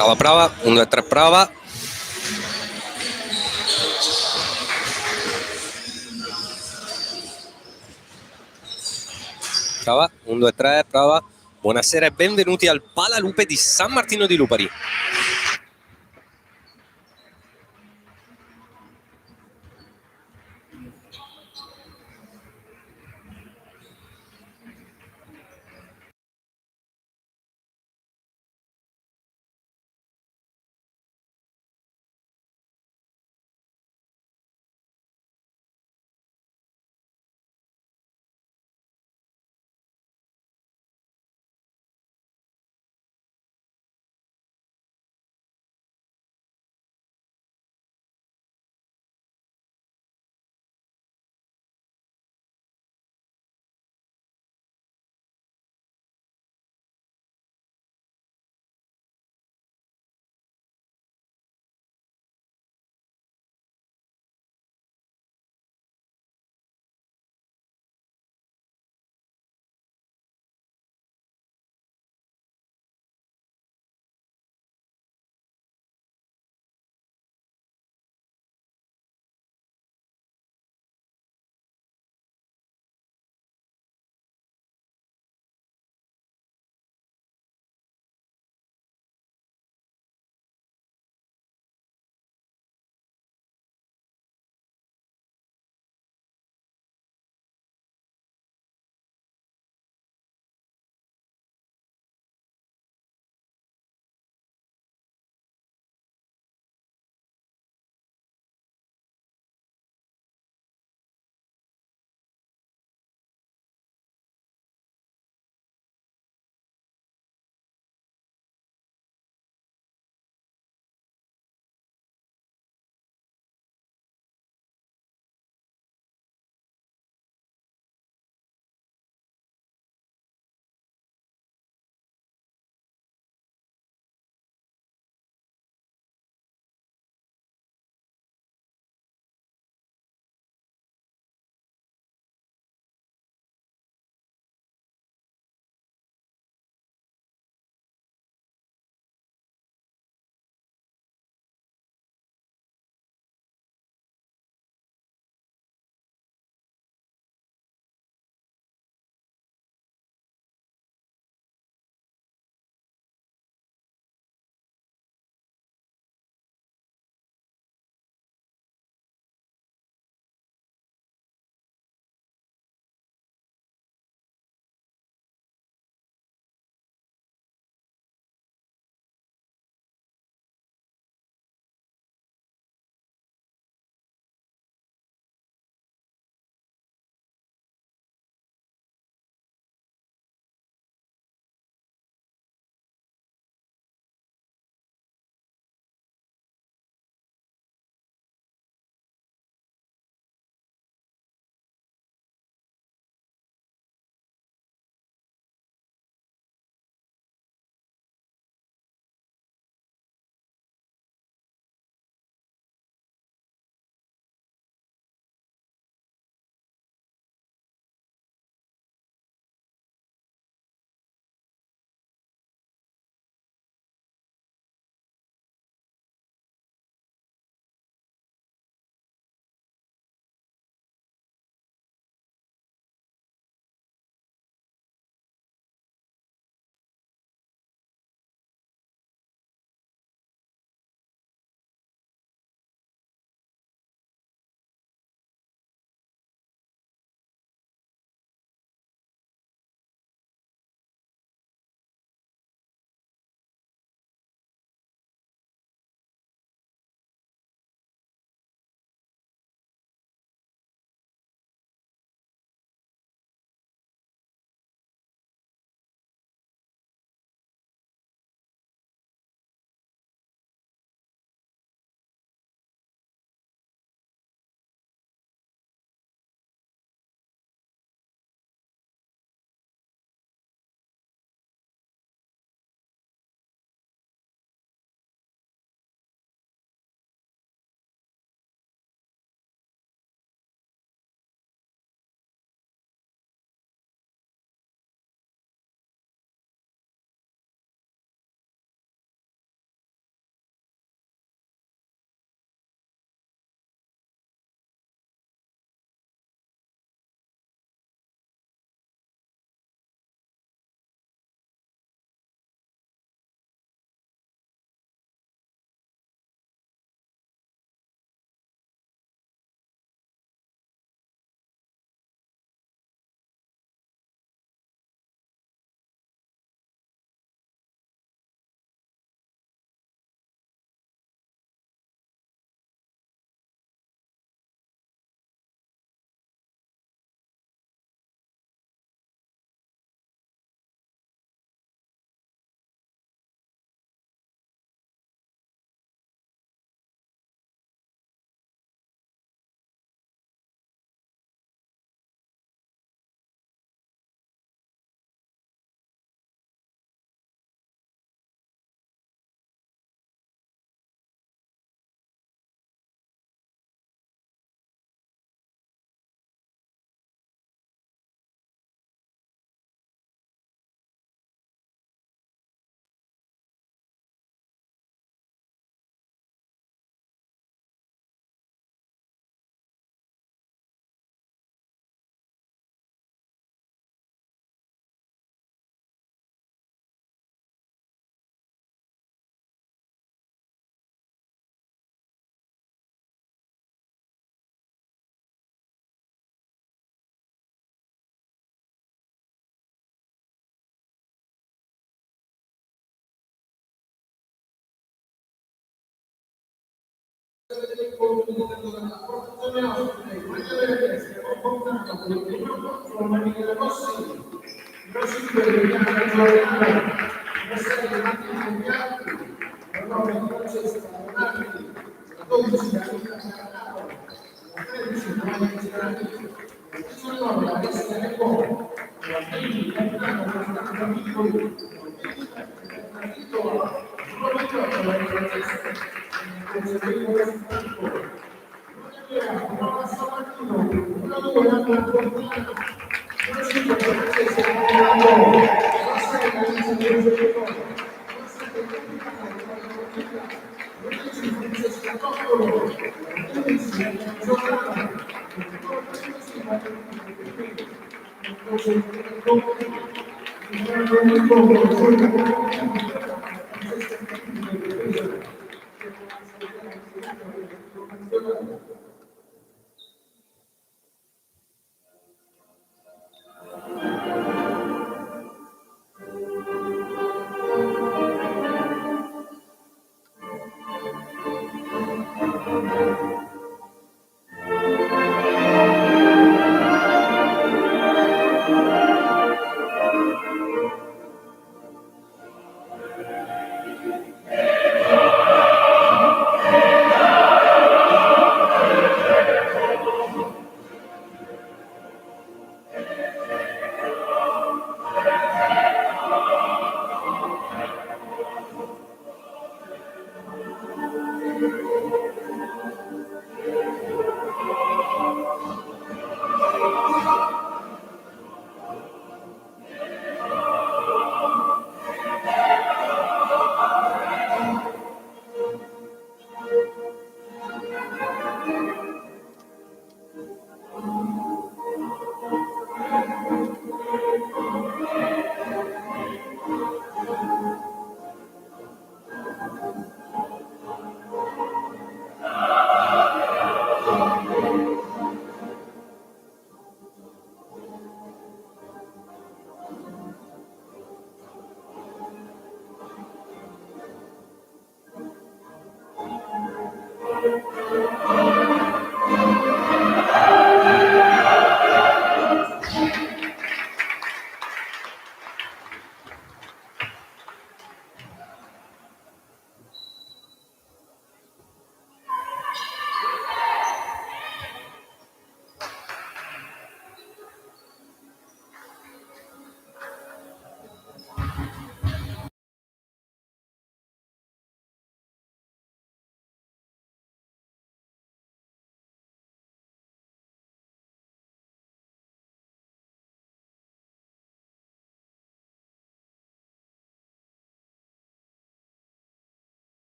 Prova, prova, 1, 2, 3, prova. Prova, 1, 2, 3, prova. Buonasera e benvenuti al Palalupe di San Martino di Lupari.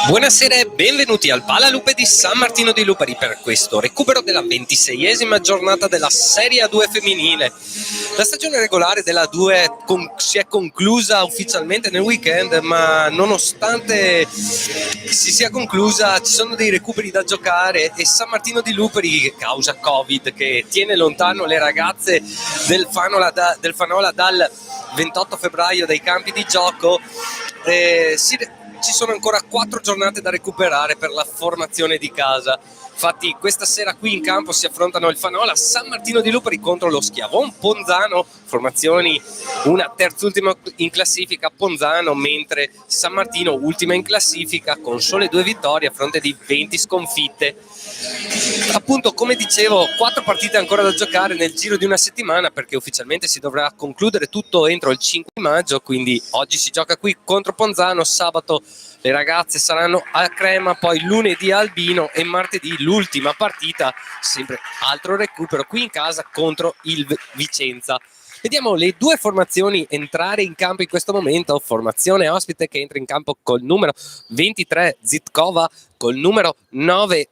Buonasera e benvenuti al Pala Lupe di San Martino di Lupari per questo recupero della 26esima giornata della Serie A2 femminile. La stagione regolare della 2 si è conclusa ufficialmente nel weekend, ma nonostante si sia conclusa ci sono dei recuperi da giocare e San Martino di Lupari, causa Covid che tiene lontano le ragazze del Fanola dal 28 febbraio dai campi di gioco, ci sono ancora 4 giornate da recuperare per la formazione di casa. Infatti questa sera qui in campo si affrontano il Fanola San Martino di Lupari contro lo Schiavon Ponzano, formazioni una terzultima in classifica, Ponzano, mentre San Martino ultima in classifica con sole 2 vittorie a fronte di 20 sconfitte. Appunto, come dicevo, 4 partite ancora da giocare nel giro di una settimana, perché ufficialmente si dovrà concludere tutto entro il 5 maggio, quindi oggi si gioca qui contro Ponzano, sabato le ragazze saranno a Crema, poi lunedì a Albino e martedì l'ultima partita, sempre altro recupero qui in casa contro il Vicenza. Vediamo le 2 formazioni entrare in campo in questo momento. Formazione ospite che entra in campo col numero 23 Zitkova, col numero 9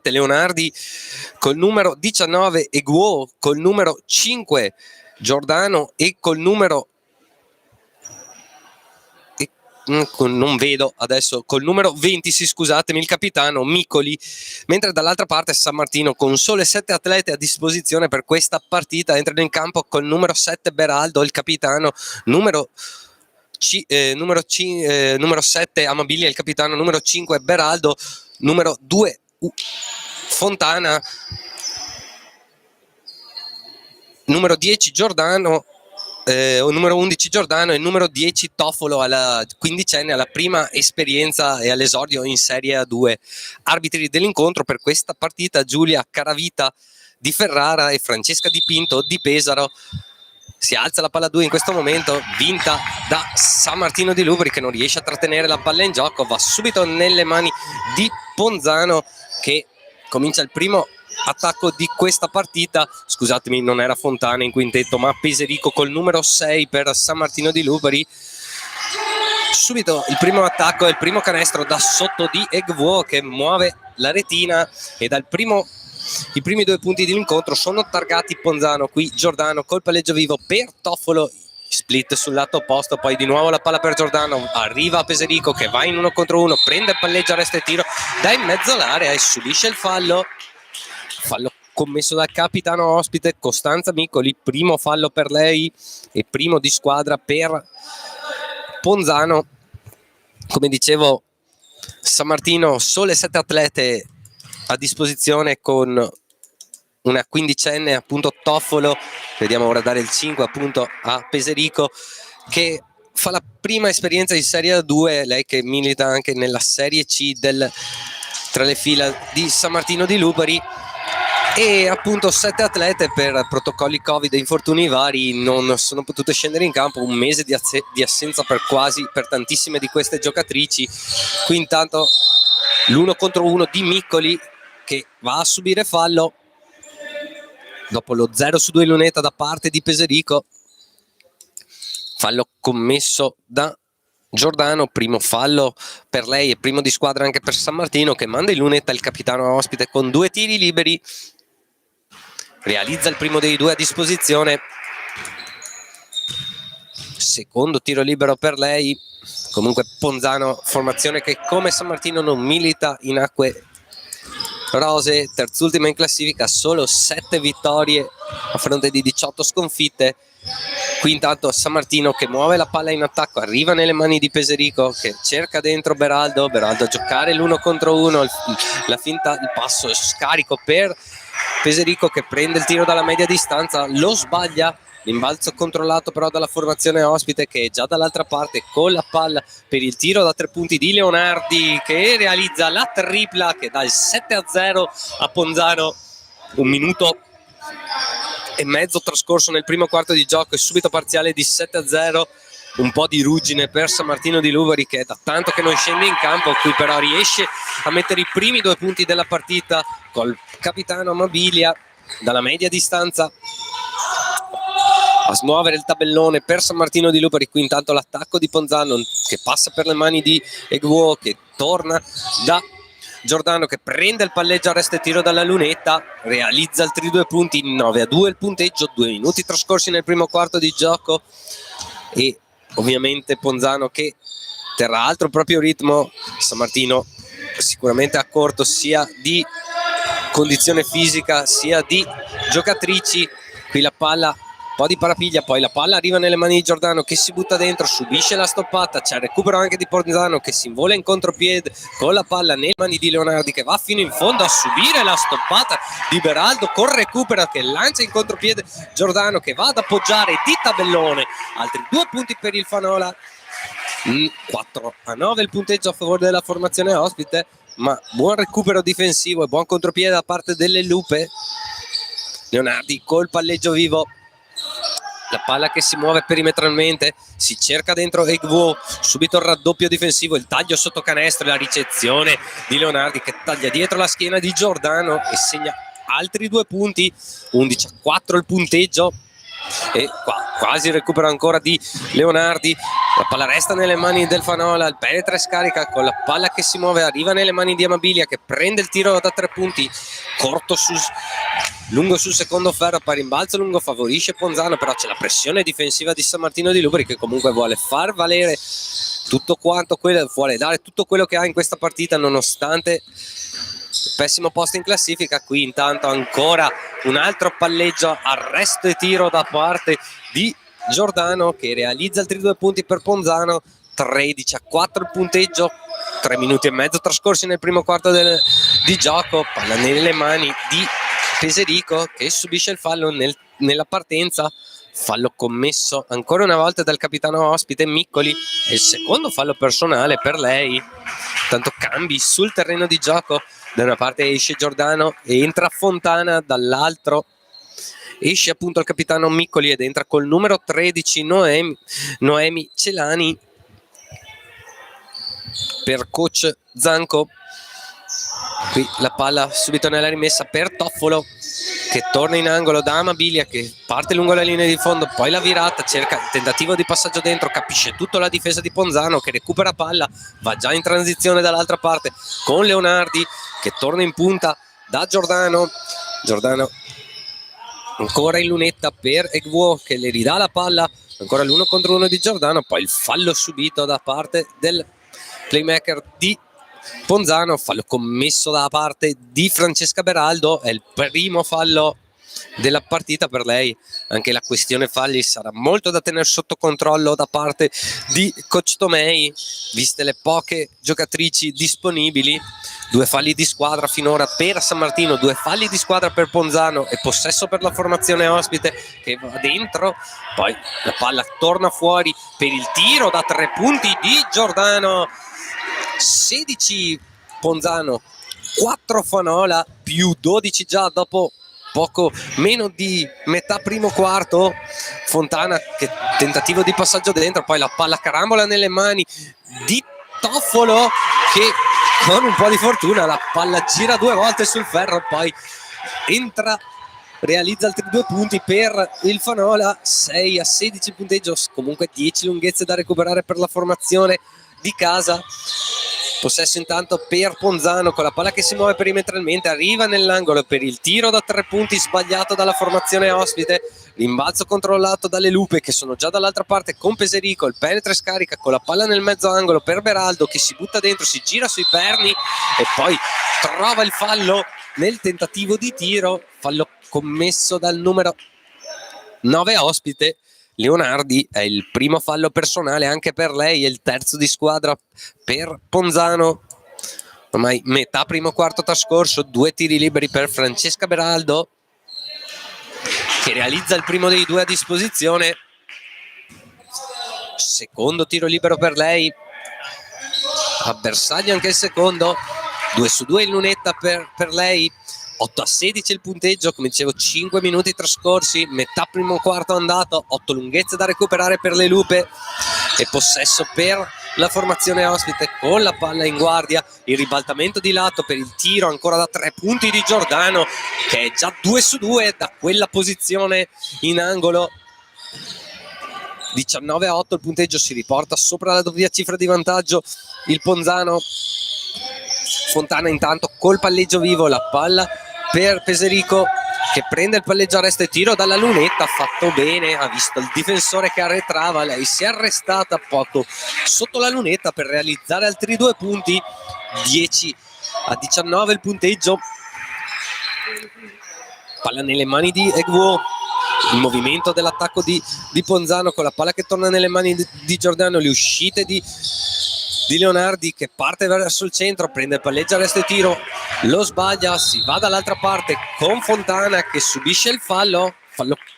Leonardi, col numero 19 Eguo, col numero 5 Giordano e col numero non vedo adesso, col numero 20 il capitano Micoli, mentre dall'altra parte San Martino con sole 7 atlete a disposizione per questa partita entrano in campo col numero 7 Beraldo, il capitano, numero 7 Amabilia, il capitano, numero 5 Beraldo, numero 2 Fontana, numero 10 Giordano, numero 11 Giordano e numero 10 Toffolo, alla quindicenne, alla prima esperienza e all'esordio in Serie A2. Arbitri dell'incontro per questa partita Giulia Caravita di Ferrara e Francesca Di Pinto di Pesaro. Si alza la palla 2 in questo momento, vinta da San Martino di Lupari che non riesce a trattenere la palla in gioco, va subito nelle mani di Ponzano che comincia il primo attacco di questa partita. Scusatemi, non era Fontana in quintetto ma Peserico col numero 6 per San Martino di Lupari. Subito il primo attacco e il primo canestro da sotto di Egvuo che muove la retina e i primi 2 punti dell'incontro sono targati Ponzano. Qui Giordano col palleggio vivo per Toffolo, split sul lato opposto, poi di nuovo la palla per Giordano, arriva Peserico che va in 1 contro 1, prende il palleggio, resta e tiro da in mezzo all'area e subisce il fallo commesso dal capitano ospite Costanza Micoli, primo fallo per lei e primo di squadra per Ponzano. Come dicevo, San Martino sole 7 atlete a disposizione con una quindicenne appunto Toffolo, vediamo ora dare il 5 appunto a Peserico che fa la prima esperienza in Serie A2, lei che milita anche nella Serie C tra le fila di San Martino di Lupari, e appunto 7 atlete per protocolli Covid e infortuni vari non sono potute scendere in campo, un mese di assenza per tantissime di queste giocatrici. Qui intanto l'1 contro 1 di Micoli che va a subire fallo dopo lo 0-2 in lunetta da parte di Peserico, fallo commesso da Giordano, primo fallo per lei e primo di squadra anche per San Martino che manda in lunetta il capitano ospite con 2 tiri liberi, realizza il primo dei 2 a disposizione, secondo tiro libero per lei. Comunque Ponzano, formazione che come San Martino non milita in acque rose, terzultima in classifica, solo 7 vittorie a fronte di 18 sconfitte. Qui intanto San Martino che muove la palla in attacco, arriva nelle mani di Peserico che cerca dentro Beraldo a giocare l'1 contro 1, la finta, il passo scarico per Peserico che prende il tiro dalla media distanza, lo sbaglia, l'imbalzo controllato però dalla formazione ospite che è già dall'altra parte con la palla per il tiro da 3 punti di Leonardi che realizza la tripla che dà il 7-0 a Ponzano. 1 minuto e mezzo trascorso nel primo quarto di gioco e subito parziale di 7-0, un po' di ruggine per San Martino di Lupari che è da tanto che non scende in campo, qui però riesce a mettere i primi 2 punti della partita col capitano Amabilia dalla media distanza a smuovere il tabellone per San Martino di Lupari. Qui intanto l'attacco di Ponzano che passa per le mani di Egwo, che torna da Giordano, che prende il palleggio, arresto e tiro dalla lunetta, realizza altri 2 punti, 9-2 il punteggio, 2 minuti trascorsi nel primo quarto di gioco, e ovviamente Ponzano che terrà altro proprio ritmo. San Martino sicuramente a corto sia di condizione fisica sia di giocatrici. Qui la palla, un po' di parapiglia, poi la palla arriva nelle mani di Giordano che si butta dentro, subisce la stoppata, c'è il recupero anche di Ponzano che si invola in contropiede con la palla nelle mani di Leonardi, che va fino in fondo a subire la stoppata di Beraldo col recupero, che lancia in contropiede Giordano, che va ad appoggiare di tabellone. Altri 2 punti per il Fanola, 4-9 il punteggio a favore della formazione ospite, ma buon recupero difensivo e buon contropiede da parte delle Lupe. Leonardi col palleggio vivo, la palla che si muove perimetralmente, si cerca dentro Egwo, subito il raddoppio difensivo, il taglio sotto canestro e la ricezione di Leonardi che taglia dietro la schiena di Giordano e segna altri 2 punti, 11-4 il punteggio. E qua quasi il recupero ancora di Leonardi, la palla resta nelle mani del Fanola, il penetra e scarica con la palla che si muove, arriva nelle mani di Amabilia che prende il tiro da 3 punti corto lungo sul secondo ferro, poi rimbalzo lungo favorisce Ponzano, però c'è la pressione difensiva di San Martino di Lupari che comunque vuole far valere tutto quanto vuole dare tutto quello che ha in questa partita nonostante il pessimo posto in classifica. Qui intanto ancora un altro palleggio, arresto e tiro da parte di Giordano che realizza altri 2 punti per Ponzano, 13-4 il punteggio, 3 minuti e mezzo trascorsi nel primo quarto di gioco, palla nelle mani di Peserico che subisce il fallo nella partenza, fallo commesso ancora una volta dal capitano ospite Miccoli, è il secondo fallo personale per lei. Tanto cambi sul terreno di gioco, da una parte esce Giordano e entra Fontana, dall'altro esce appunto il capitano Miccoli ed entra col numero 13 Noemi Celani per coach Zanco. Qui la palla subito nella rimessa per Toffolo che torna in angolo da Amabilia che parte lungo la linea di fondo, poi la virata, cerca il tentativo di passaggio dentro, capisce tutto la difesa di Ponzano che recupera palla, va già in transizione dall'altra parte con Leonardi che torna in punta da Giordano ancora in lunetta per Egwo che le ridà la palla, ancora l'1 contro 1 di Giordano, poi il fallo subito da parte del playmaker di Ponzano, fallo commesso da parte di Francesca Beraldo, è il primo fallo della partita per lei. Anche la questione falli sarà molto da tenere sotto controllo da parte di coach Tomei, viste le poche giocatrici disponibili. 2 falli di squadra finora per San Martino, 2 falli di squadra per Ponzano e possesso per la formazione ospite che va dentro, poi la palla torna fuori per il tiro da 3 punti di Giordano. 16 Ponzano, 4 Fanola, più 12 già dopo poco meno di metà primo quarto. Fontana che tentativo di passaggio dentro, poi la palla carambola nelle mani di Toffolo che con un po' di fortuna la palla gira 2 volte sul ferro, poi entra, realizza altri 2 punti per il Fanola, 6-16 il punteggio, comunque 10 lunghezze da recuperare per la formazione di casa. Possesso intanto per Ponzano con la palla che si muove perimetralmente, arriva nell'angolo per il tiro da 3 punti sbagliato dalla formazione ospite, rimbalzo controllato dalle Lupe che sono già dall'altra parte con Peserico, il penetra e scarica con la palla nel mezzo angolo per Beraldo che si butta dentro, si gira sui perni e poi trova il fallo nel tentativo di tiro, fallo commesso dal numero 9 ospite. Leonardi, è il primo fallo personale anche per lei, è il terzo di squadra per Ponzano. Ormai metà primo quarto trascorso, 2 tiri liberi per Francesca Beraldo che realizza il primo dei 2 a disposizione, secondo tiro libero per lei, a bersaglio anche il secondo, 2 su 2 in lunetta per lei. 8-16 il punteggio, come dicevo 5 minuti trascorsi, metà primo quarto andato, 8 lunghezze da recuperare per le Lupe e possesso per la formazione ospite con la palla in guardia, il ribaltamento di lato per il tiro ancora da 3 punti di Giordano, che è già 2 su 2 da quella posizione in angolo. 19-8 il punteggio, si riporta sopra la doppia cifra di vantaggio il Ponzano. Fontana intanto col palleggio vivo, la palla per Peserico che prende il palleggio a resta e tiro dalla lunetta, fatto bene, ha visto il difensore che arretrava, lei si è arrestata poco sotto la lunetta per realizzare altri 2 punti. 10-19 il punteggio, palla nelle mani di Egwo, il movimento dell'attacco di Ponzano con la palla che torna nelle mani di Giordano, le uscite di Leonardi che parte verso il centro, prende il palleggio a resta e tiro, lo sbaglia, si va dall'altra parte con Fontana che subisce il fallo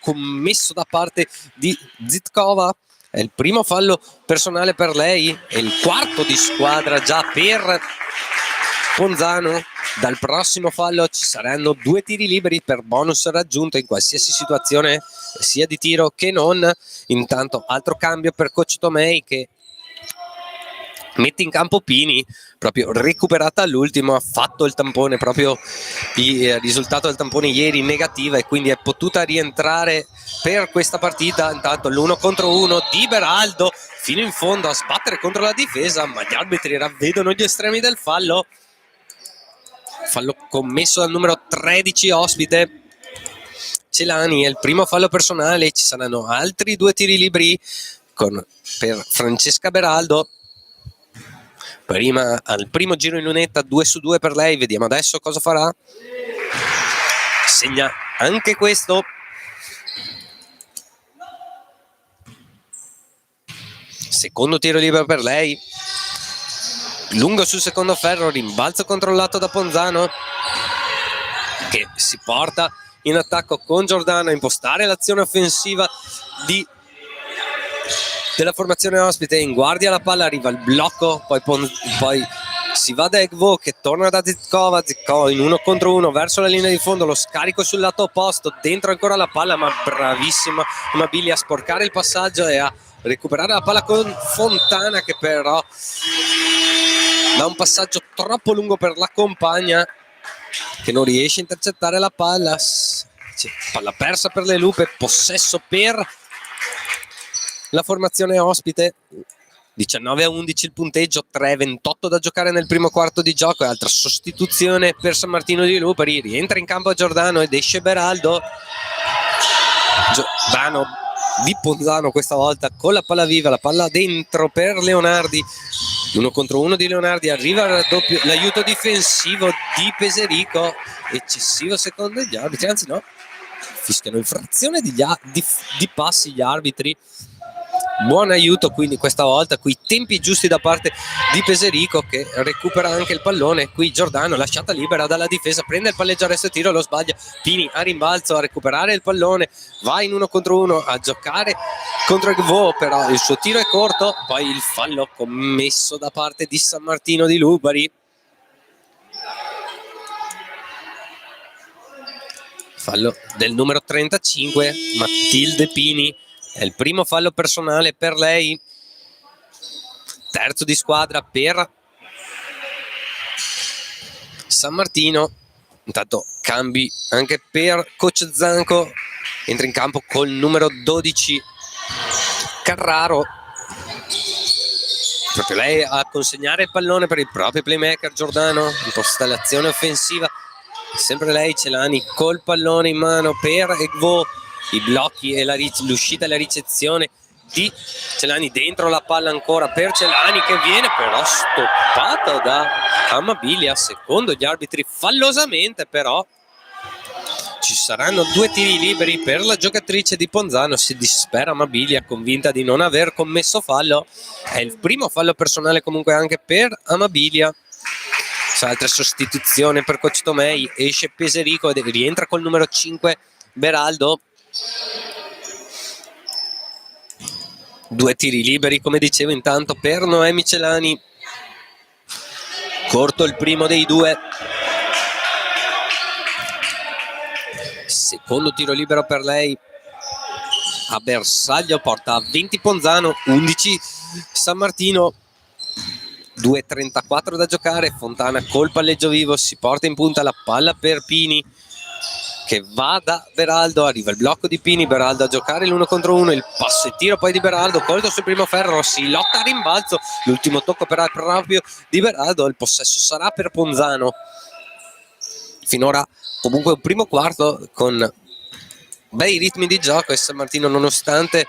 commesso da parte di Zitkova. È il primo fallo personale per lei, è il quarto di squadra già per Ponzano. Dal prossimo fallo ci saranno 2 tiri liberi per bonus raggiunto in qualsiasi situazione sia di tiro che non. Intanto altro cambio per coach Tomei che mette in campo Pini, proprio recuperata all'ultimo, ha fatto il tampone, proprio il risultato del tampone ieri negativa e quindi è potuta rientrare per questa partita. Intanto l'1 contro 1 di Beraldo fino in fondo a sbattere contro la difesa, ma gli arbitri ravvedono gli estremi del fallo commesso dal numero 13 ospite Celani. È il primo fallo personale, ci saranno altri 2 tiri liberi per Francesca Beraldo. Prima al primo giro in lunetta 2 su 2 per lei, vediamo adesso cosa farà. Segna anche questo. Secondo tiro libero per lei, lungo sul secondo ferro, rimbalzo controllato da Ponzano che si porta in attacco con Giordano a impostare l'azione offensiva della formazione ospite. In guardia la palla, arriva il blocco, poi si va da Egvo che torna da Zitkova in 1 contro 1 verso la linea di fondo, lo scarico sul lato opposto, dentro ancora la palla, ma bravissima Amabili a sporcare il passaggio e a recuperare la palla con Fontana che però dà un passaggio troppo lungo per la compagna che non riesce a intercettare la palla. Palla persa per le Lupe, possesso per la formazione ospite. 19-11 il punteggio, 3-28 da giocare nel primo quarto di gioco. Altra sostituzione per San Martino di Lupari, rientra in campo Giordano ed esce Beraldo. Giordano di Ponzano questa volta con la palla viva, la palla dentro per Leonardi, 1 contro 1 di Leonardi, arriva l'aiuto difensivo di Peserico, eccessivo secondo gli arbitri, anzi no, fischiano infrazione di passi gli arbitri. Buon aiuto quindi questa volta, qui tempi giusti da parte di Peserico che recupera anche il pallone. Qui Giordano lasciata libera dalla difesa, prende il palleggio a resta e tiro, lo sbaglia. Pini a rimbalzo a recuperare il pallone, va in 1 contro 1 a giocare contro Egvo, però il suo tiro è corto. Poi il fallo commesso da parte di San Martino di Lubari. Fallo del numero 35 Matilde Pini. È il primo fallo personale per lei, terzo di squadra per San Martino. Intanto cambi anche per coach Zanco, entra in campo col numero 12 Carraro, proprio lei a consegnare il pallone per il proprio playmaker Giordano, imposta l'azione offensiva, sempre lei Celani col pallone in mano per Egvo. I blocchi e l'uscita e la ricezione di Celani, dentro la palla ancora per Celani che viene però stoppata da Amabilia, secondo gli arbitri fallosamente, però ci saranno 2 tiri liberi per la giocatrice di Ponzano. Si dispera Amabilia, convinta di non aver commesso fallo, è il primo fallo personale comunque anche per Amabilia. Altra sostituzione per coach Tomei, esce Peserico e rientra col numero 5 Beraldo. 2 tiri liberi come dicevo intanto per Noemi Celani, corto il primo dei 2. Secondo tiro libero per lei a bersaglio, porta a 20 Ponzano, 11 San Martino. 2:34 da giocare, Fontana col palleggio vivo, si porta in punta la palla per Pini che va da Beraldo, arriva il blocco di Pini, Beraldo a giocare l'1 contro 1, il passo e tiro poi di Beraldo, colto sul primo ferro, si lotta a rimbalzo, l'ultimo tocco però è proprio di Beraldo, il possesso sarà per Ponzano. Finora comunque un primo quarto con bei ritmi di gioco e San Martino, nonostante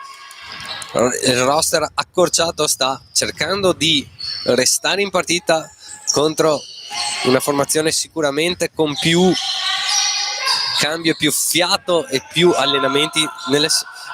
il roster accorciato, sta cercando di restare in partita contro una formazione sicuramente con più cambio, più fiato e più allenamenti nelle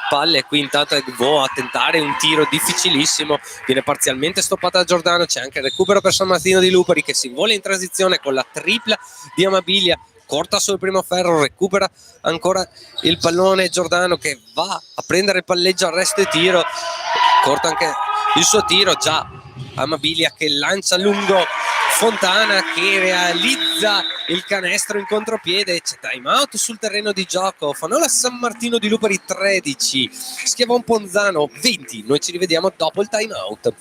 palle. Qui intanto Egvo a tentare un tiro difficilissimo, viene parzialmente stoppata da Giordano, c'è anche il recupero per San Martino di Lupari che si invola in transizione con la tripla di Amabilia, corta sul primo ferro, recupera ancora il pallone Giordano che va a prendere il palleggio, arresto e tiro, corta anche il suo tiro, già Amabilia che lancia lungo Fontana che realizza il canestro in contropiede, c'è time out sul terreno di gioco, Fanola San Martino di Lupari 13, Schiavon Ponzano 20, noi ci rivediamo dopo il time out.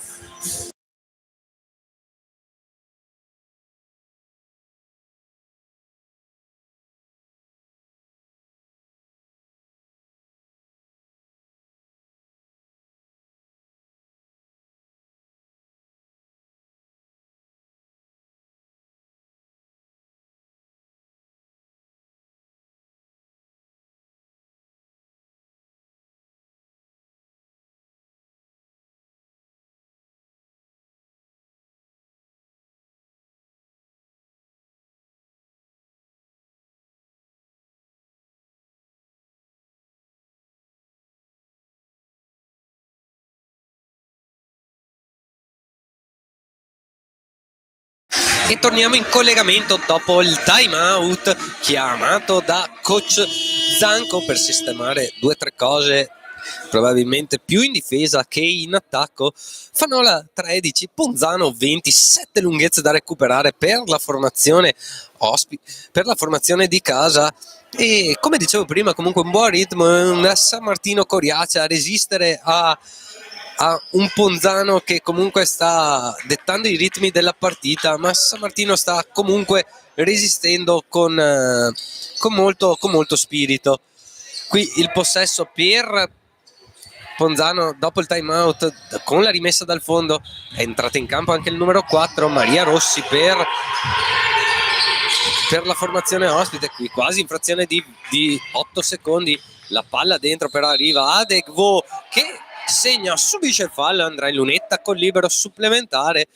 E torniamo in collegamento dopo il time out chiamato da coach Zanco per sistemare 2 o 3 cose probabilmente più in difesa che in attacco. Fanola 13, Ponzano 27 lunghezze da recuperare per la formazione per la formazione di casa. E come dicevo prima, comunque un buon ritmo, un San Martino coriace a resistere a un Ponzano che comunque sta dettando i ritmi della partita, ma San Martino sta comunque resistendo con molto spirito. Qui il possesso per Ponzano dopo il time out con la rimessa dal fondo, è entrata in campo anche il numero 4 Maria Rossi per la formazione ospite, qui quasi in frazione di 8 secondi la palla dentro, però arriva Adegvo che segna, subisce il fallo, andrà in lunetta con libero supplementare,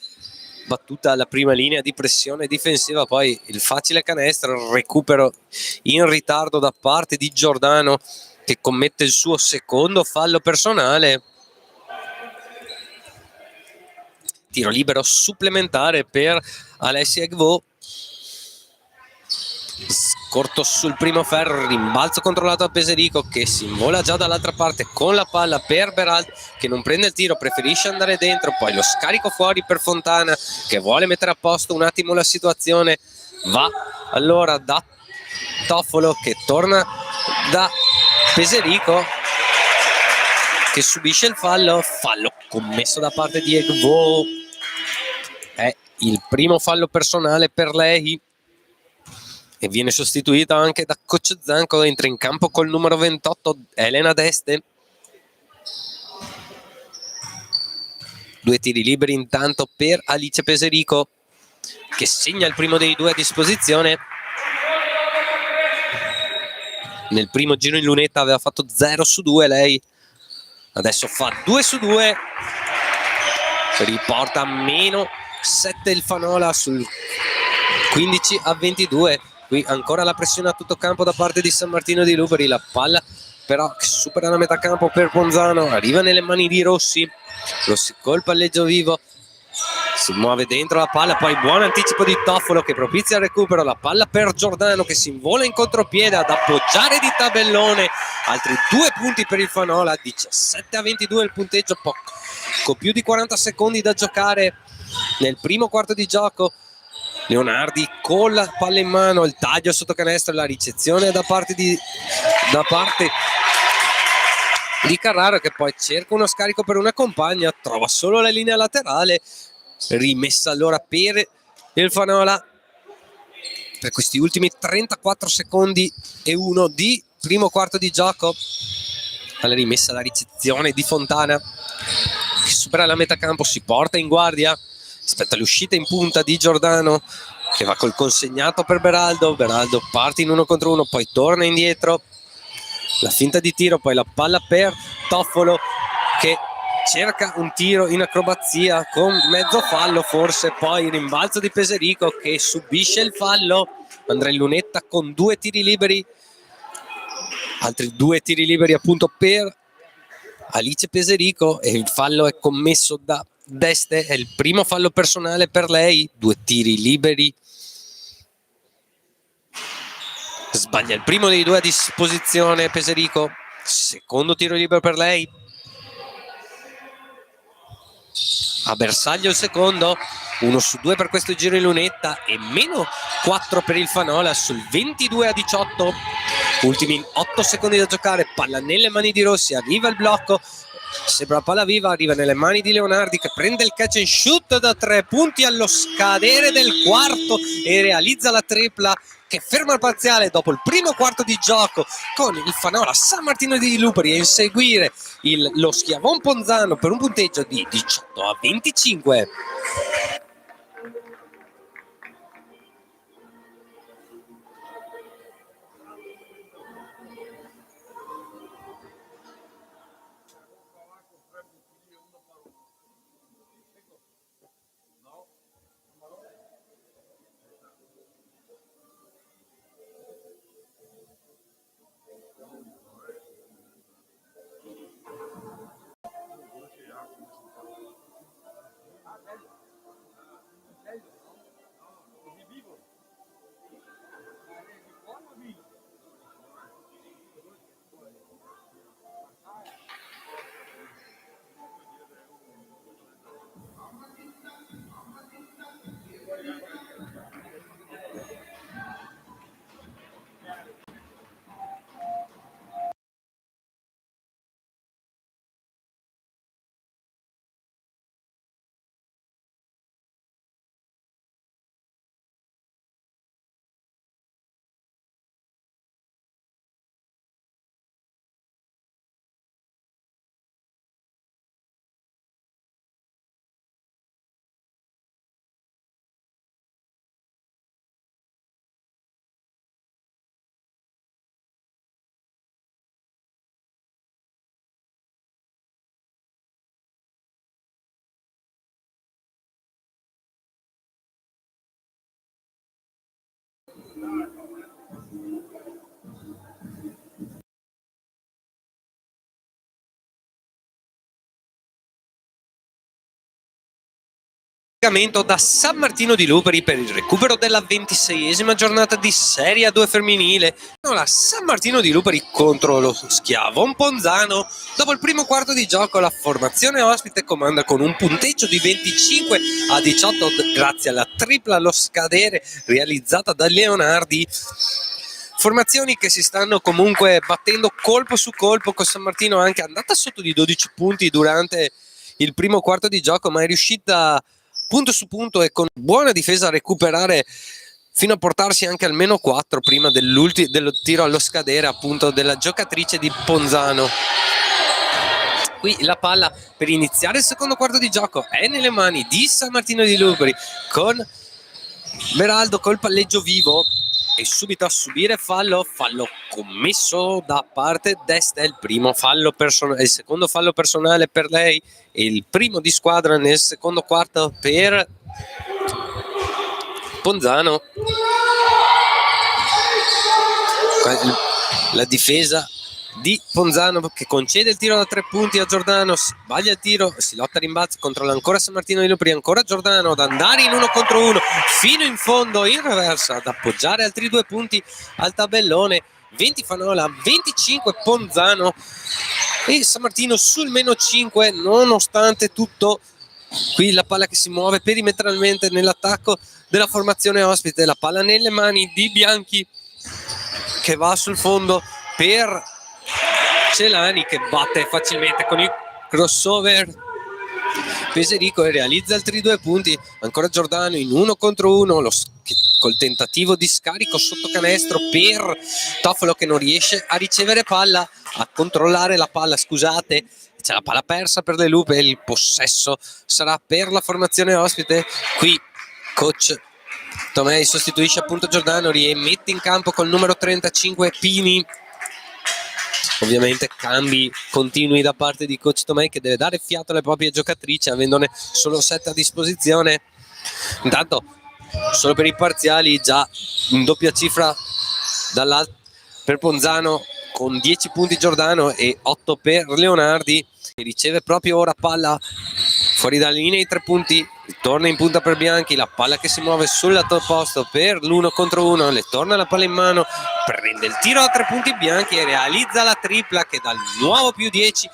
battuta alla prima linea di pressione difensiva, poi il facile canestro, il recupero in ritardo da parte di Giordano che commette il suo secondo fallo personale. Tiro libero supplementare per Alessia Egvo, corto sul primo ferro, rimbalzo controllato da Peserico che si invola già dall'altra parte con la palla per Beraldo che non prende il tiro, preferisce andare dentro, poi lo scarico fuori per Fontana che vuole mettere a posto un attimo la situazione, va allora da Toffolo che torna da Peserico che subisce il fallo commesso da parte di Egvo, è il primo fallo personale per lei e viene sostituita anche da coach Zanco, entra in campo col numero 28 Elena Deste. 2 tiri liberi intanto per Alice Peserico che segna il primo dei 2 a disposizione. Nel primo giro in lunetta aveva fatto 0 su 2 lei, adesso fa 2 su 2, riporta a meno 7 il Fanola sul 15 a 22. Qui ancora la pressione a tutto campo da parte di San Martino di Lupari, la palla però che supera la metà campo per Ponzano, arriva nelle mani di Rossi col palleggio vivo, si muove dentro la palla, poi buon anticipo di Toffolo che propizia il recupero, la palla per Giordano che si invola in contropiede ad appoggiare di tabellone, altri 2 punti per il Fanola, 17 a 22 il punteggio, poco più di 40 secondi da giocare nel primo quarto di gioco. Leonardi con la palla in mano, il taglio sotto canestro, la ricezione da parte di Carraro che poi cerca uno scarico per una compagna, trova solo la linea laterale, rimessa allora per il Fanola per questi ultimi 34 secondi e 1 di primo quarto di gioco. Alla rimessa, la ricezione di Fontana che supera la metà campo, si porta in guardia, aspetta l'uscita in punta di Giordano che va col consegnato per Beraldo parte in 1 contro 1, poi torna indietro, la finta di tiro, poi la palla per Toffolo che cerca un tiro in acrobazia con mezzo fallo forse, poi rimbalzo di Peserico che subisce il fallo. Andrea Lunetta con 2 tiri liberi, altri 2 tiri liberi appunto per Alice Peserico, e il fallo è commesso da Deste, è il primo fallo personale per lei. 2 tiri liberi, sbaglia il primo dei 2 a disposizione Peserico, secondo tiro libero per lei. A bersaglio il secondo, 1 su 2 per questo giro in Lunetta e meno 4 per il Fanola sul 22-18. Ultimi 8 secondi da giocare, palla nelle mani di Rossi, arriva il blocco, sembra palla viva, arriva nelle mani di Leonardi che prende il catch and shoot da 3 punti allo scadere del quarto e realizza la tripla che ferma il parziale dopo il primo quarto di gioco, con il Fanola San Martino di Luperi a inseguire lo Schiavon Ponzano per un punteggio di 18-25. Da San Martino di Luperi per il recupero della 26esima giornata di Serie A2 femminile. La San Martino di Luperi contro lo Schiavon Ponzano. Dopo il primo quarto di gioco la formazione ospite comanda con un punteggio di 25-18 grazie alla tripla allo scadere realizzata da Leonardi. Formazioni che si stanno comunque battendo colpo su colpo, con San Martino anche andata sotto di 12 punti durante il primo quarto di gioco, ma è riuscita punto su punto e con buona difesa a recuperare fino a portarsi anche almeno 4 prima dello tiro allo scadere appunto della giocatrice di Ponzano. Qui la palla per iniziare il secondo quarto di gioco è nelle mani di San Martino di Luperi, con Beraldo col palleggio vivo e subito a subire fallo commesso da parte Deste, il secondo fallo personale per lei e il primo di squadra nel secondo quarto per Ponzano. La difesa di Ponzano che concede il tiro da 3 punti a Giordano, sbaglia il tiro, si lotta a rimbalzi, controlla ancora San Martino di Luperi, ancora Giordano ad andare in 1 contro 1 fino in fondo in reversa, ad appoggiare altri 2 punti al tabellone. 20 Fanola, 25 Ponzano e San Martino sul meno 5 nonostante tutto. Qui la palla che si muove perimetralmente nell'attacco della formazione ospite, la palla nelle mani di Bianchi che va sul fondo per Celani che batte facilmente con il crossover Peserico e realizza altri 2 punti. Ancora Giordano in 1 contro 1, col tentativo di scarico sotto canestro per Toffolo che non riesce a ricevere palla, a controllare la palla, scusate. C'è la palla persa per le Lupe, il possesso sarà per la formazione ospite. Qui coach Tomei sostituisce appunto Giordano, rimette in campo col numero 35 Pini. Ovviamente cambi continui da parte di coach Tomei, che deve dare fiato alle proprie giocatrici avendone solo 7 a disposizione. Intanto solo per i parziali già in doppia cifra per Ponzano, con 10 punti Giordano e 8 per Leonardi, che riceve proprio ora palla fuori dalle linee i 3 punti. Torna in punta per Bianchi, la palla che si muove sul lato opposto per l'1 contro 1, le torna la palla in mano, prende il tiro a 3 punti Bianchi e realizza la tripla che dà il nuovo più 10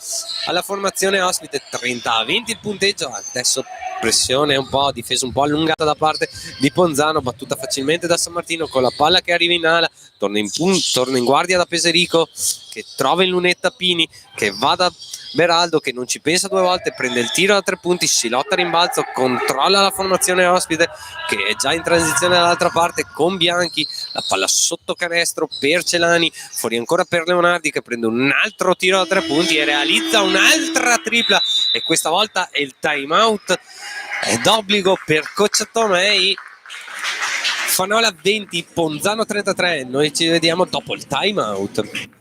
alla formazione ospite. 30-20 il punteggio. Adesso pressione un po', difesa un po' allungata da parte di Ponzano, battuta facilmente da San Martino con la palla che arriva in ala, torna in guardia da Peserico, che trova in lunetta Pini, che va da Beraldo, che non ci pensa 2 volte, prende il tiro da 3 punti, si lotta a rimbalzo, controlla la formazione ospite che è già in transizione dall'altra parte con Bianchi, la palla sotto canestro per Celani, fuori ancora per Leonardi, che prende un altro tiro da 3 punti e realizza un'altra tripla, e questa volta è il time out, è d'obbligo per coach Tomei. Fanola 20, Ponzano 33, noi ci vediamo dopo il time out.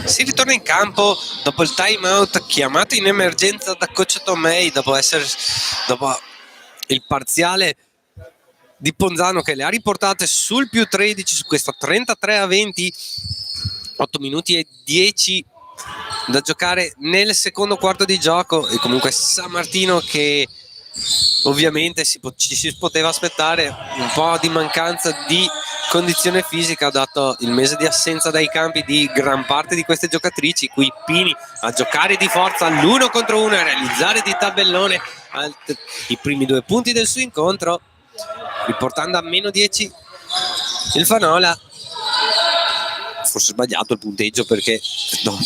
Si ritorna in campo dopo il time out chiamato in emergenza da coach Tomei dopo il parziale di Ponzano, che le ha riportate sul più 13 su questo 33-20. 8 minuti e 10 da giocare nel secondo quarto di gioco, e comunque San Martino che ovviamente ci si poteva aspettare un po' di mancanza di condizione fisica dato il mese di assenza dai campi di gran parte di queste giocatrici. Qui Pini a giocare di forza l'1 contro 1 e a realizzare di tabellone i primi 2 punti del suo incontro, riportando a meno 10 il Fanola. Forse sbagliato il punteggio, perché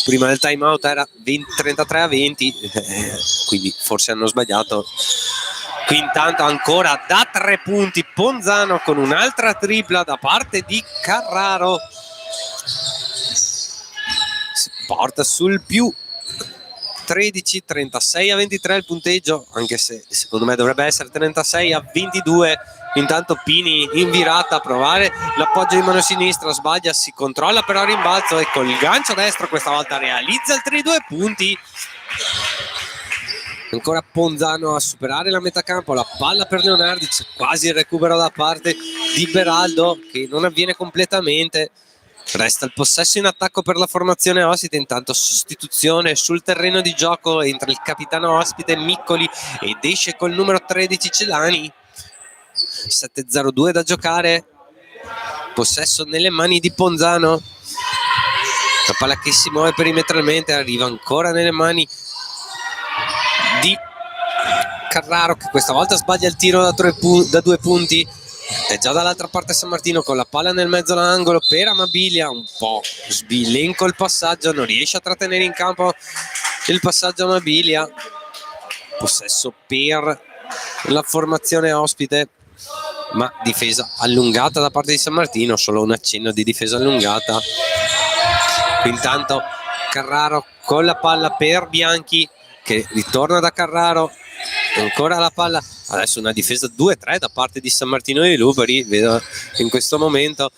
prima del time out era 33-20, quindi forse hanno sbagliato. Qui intanto ancora da 3 punti Ponzano con un'altra tripla da parte di Carraro, si porta sul più 13, 36-23 il punteggio, anche se secondo me dovrebbe essere 36-22. Intanto Pini in virata a provare l'appoggio di mano sinistra, sbaglia, si controlla però a rimbalzo e col gancio destro questa volta realizza altri 2 punti. Ancora Ponzano a superare la metà campo, la palla per Leonardi, c'è quasi il recupero da parte di Beraldo che non avviene completamente. Resta il possesso in attacco per la formazione ospite. Intanto sostituzione sul terreno di gioco, entra il capitano ospite Miccoli ed esce col numero 13 Celani. 7-0-2 da giocare, possesso nelle mani di Ponzano, la palla che si muove perimetralmente arriva ancora nelle mani di Carraro, che questa volta sbaglia il tiro da 2 punti. È già dall'altra parte San Martino con la palla nel mezzo all'angolo per Amabilia, un po' sbilenco il passaggio, non riesce a trattenere in campo il passaggio Amabilia. Possesso per la formazione ospite, ma difesa allungata da parte di San Martino, solo un accenno di difesa allungata. Intanto Carraro con la palla per Bianchi, che ritorna da Carraro, ancora la palla, adesso una difesa 2-3 da parte di San Martino e Luperi. Vedo in questo momento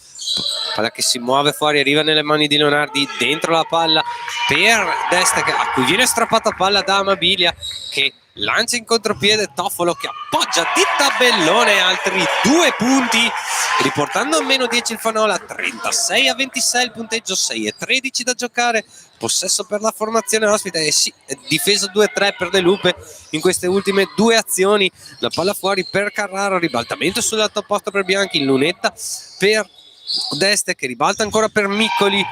palla che si muove fuori, arriva nelle mani di Leonardi, dentro la palla per Deste, a cui viene strappata palla da Amabilia, che lancia in contropiede Toffolo, che appoggia di tabellone, altri 2 punti, riportando a meno 10 il Fanola. 36-26 il punteggio, 6-13 da giocare, possesso per la formazione ospite, e sì, difesa 2-3 per le Lupe in queste ultime 2 azioni. La palla fuori per Carraro, ribaltamento sull'alto posto per Bianchi, in lunetta per Deste, che ribalta ancora per Miccoli.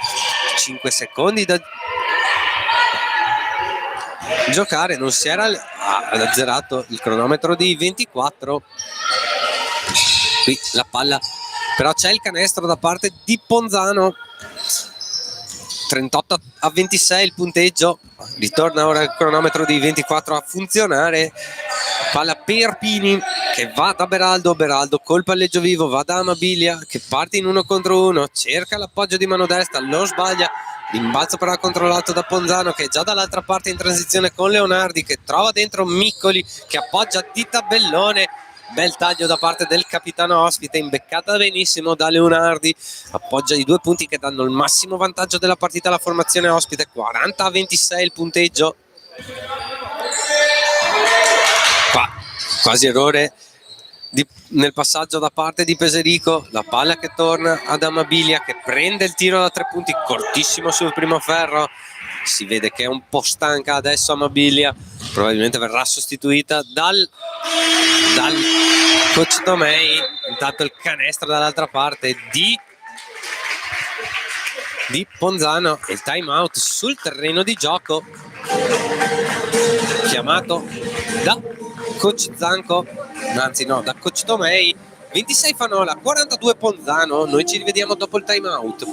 5 secondi da giocare, non si era azzerato il cronometro di 24. Qui la palla, però c'è il canestro da parte di Ponzano. 38-26 il punteggio, ritorna ora il cronometro di 24 a funzionare. Palla per Pini, che va da Beraldo col palleggio vivo, va da Amabilia, che parte in 1 contro 1, cerca l'appoggio di mano destra, lo sbaglia. Rimbalzo però controllato da Ponzano, che è già dall'altra parte in transizione con Leonardi, che trova dentro Miccoli, che appoggia di tabellone. Bel taglio da parte del capitano ospite, imbeccata benissimo da Leonardi, appoggia i 2 punti che danno il massimo vantaggio della partita alla formazione ospite. 40-26 il punteggio. Qua quasi errore nel passaggio da parte di Peserico, la palla che torna ad Amabilia, che prende il tiro da 3 punti cortissimo sul primo ferro. Si vede che è un po' stanca adesso Amabilia, probabilmente verrà sostituita dal coach Tomei. Intanto il canestro dall'altra parte di Ponzano, e il time out sul terreno di gioco chiamato da coach Zanco, anzi no, da coach Tomei. 26 Fanola, 42 Ponzano. Noi ci rivediamo dopo il time out.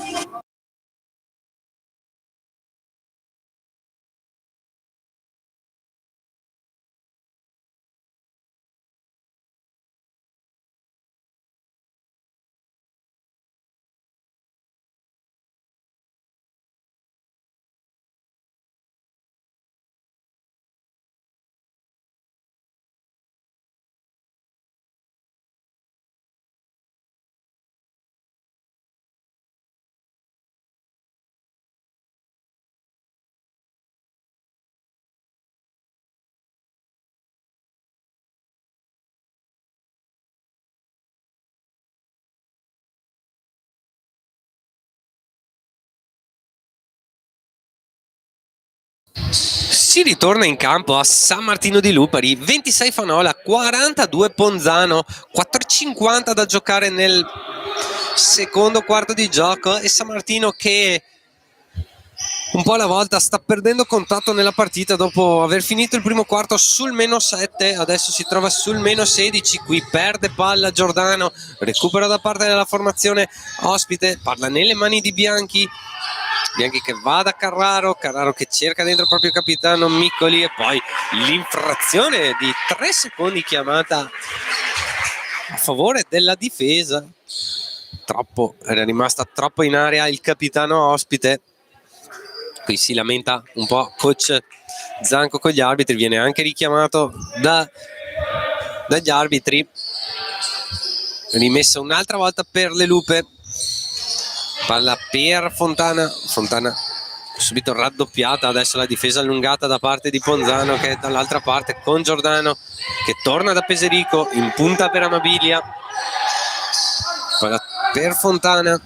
Si ritorna in campo a San Martino di Lupari. 26 Fanola, 42 Ponzano, 4,50 da giocare nel secondo quarto di gioco, e San Martino che un po' alla volta sta perdendo contatto nella partita dopo aver finito il primo quarto sul -7, adesso si trova sul -16. Qui perde palla Giordano, recupera da parte della formazione ospite, palla nelle mani di Bianchi che va da Carraro che cerca dentro il proprio capitano Miccoli, e poi l'infrazione di 3 secondi chiamata a favore della difesa. Era rimasta troppo in area il capitano ospite. Qui si lamenta un po' coach Zanco con gli arbitri, viene anche richiamato dagli arbitri. Rimessa un'altra volta per le Lupe, palla per Fontana subito raddoppiata, adesso la difesa allungata da parte di Ponzano, che è dall'altra parte con Giordano, che torna da Peserico, in punta per Amabilia, palla per Fontana,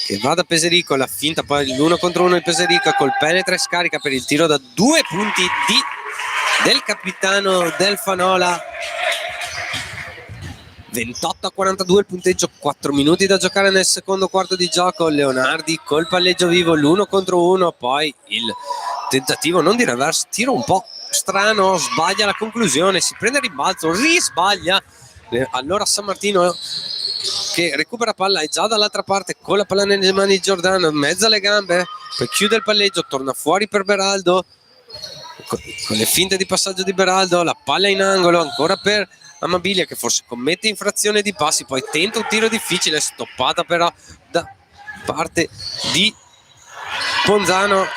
che va da Peserico, la finta, poi l'1 contro 1 il Peserico, col penetra e scarica per il tiro da 2 punti del capitano del Fanola. 28-42 il punteggio, 4 minuti da giocare nel secondo quarto di gioco. Leonardi col palleggio vivo, l'1 contro 1, poi il tentativo non di reverse, tiro un po' strano, sbaglia la conclusione, si prende il rimbalzo, risbaglia. Allora San Martino che recupera palla, è già dall'altra parte con la palla nelle mani di Giordano, in mezzo alle gambe, poi chiude il palleggio, torna fuori per Beraldo con le finte di passaggio di Beraldo, la palla in angolo ancora per Amabilia, che forse commette infrazione di passi, poi tenta un tiro difficile, stoppata però da parte di Ponzano,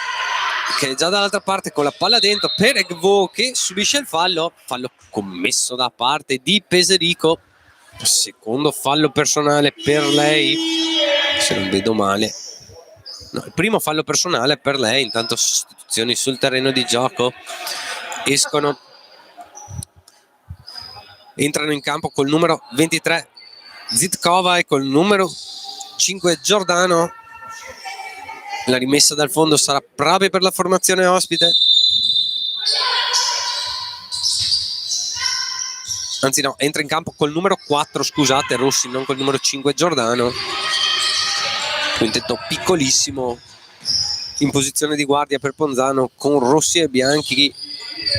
che è già dall'altra parte con la palla dentro per Egvo, che subisce il fallo commesso da parte di Peserico. Secondo fallo personale per lei, se non vedo male. No, il primo fallo personale per lei. Intanto sostituzioni sul terreno di gioco, escono, entrano in campo col numero 23 Zitkova e col numero 5 Giordano. La rimessa dal fondo sarà proprio per la formazione ospite, anzi no, entra in campo col numero 4, scusate, Rossi, non col numero 5 Giordano. Quintetto piccolissimo in posizione di guardia per Ponzano, con Rossi e Bianchi,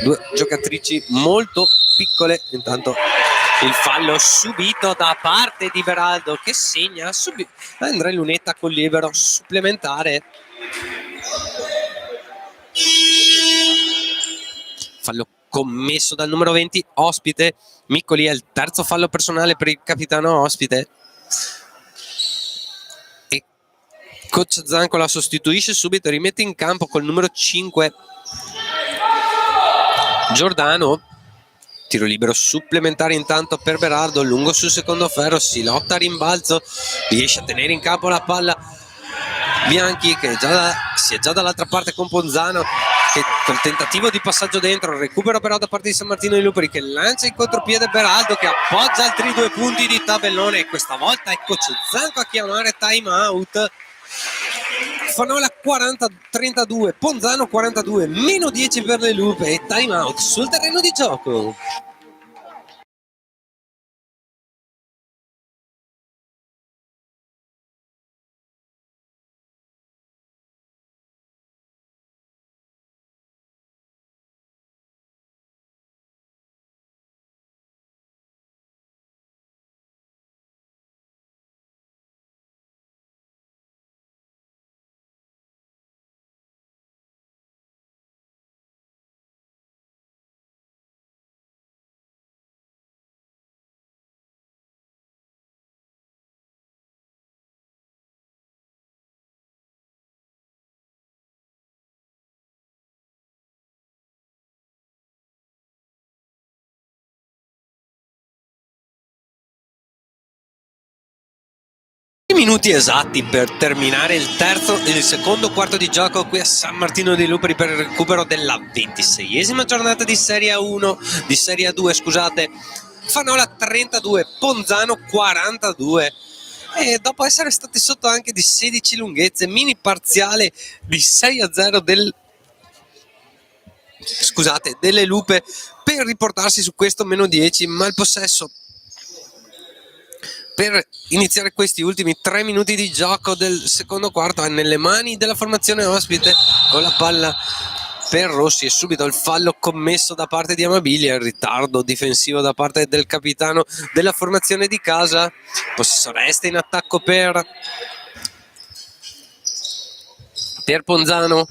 due giocatrici molto piccole. Intanto il fallo subito da parte di Beraldo, che segna subito Andrea Lunetta con libero supplementare. Fallo commesso dal numero 20 ospite Miccoli, è il terzo fallo personale per il capitano ospite, e coach Zanco la sostituisce subito e rimette in campo col numero 5 Giordano. Tiro libero supplementare intanto per Berardo, lungo sul secondo ferro, si lotta a rimbalzo, riesce a tenere in campo la palla Bianchi, che si è già dall'altra parte con Ponzano, che col tentativo di passaggio dentro, recupero però da parte di San Martino di Luperi, che lancia in contropiede Beraldo, che appoggia altri 2 punti di tabellone, e questa volta è coach Zanco a chiamare time out. Fanola 32, Ponzano 42, meno 10 per le Lupe e time out sul terreno di gioco. Minuti esatti per terminare il secondo quarto di gioco qui a San Martino di Luperi, per il recupero della 26esima giornata di Serie 1, di Serie 2, scusate. Fanola 32, Ponzano 42, e dopo essere stati sotto anche di 16 lunghezze, mini parziale di 6-0 delle Lupe, per riportarsi su questo meno 10, ma il possesso per iniziare questi ultimi 3 minuti di gioco del secondo quarto è nelle mani della formazione ospite, con la palla per Rossi, e subito il fallo commesso da parte di Amabilia, il ritardo difensivo da parte del capitano della formazione di casa. Possesso resta in attacco per Ponzano.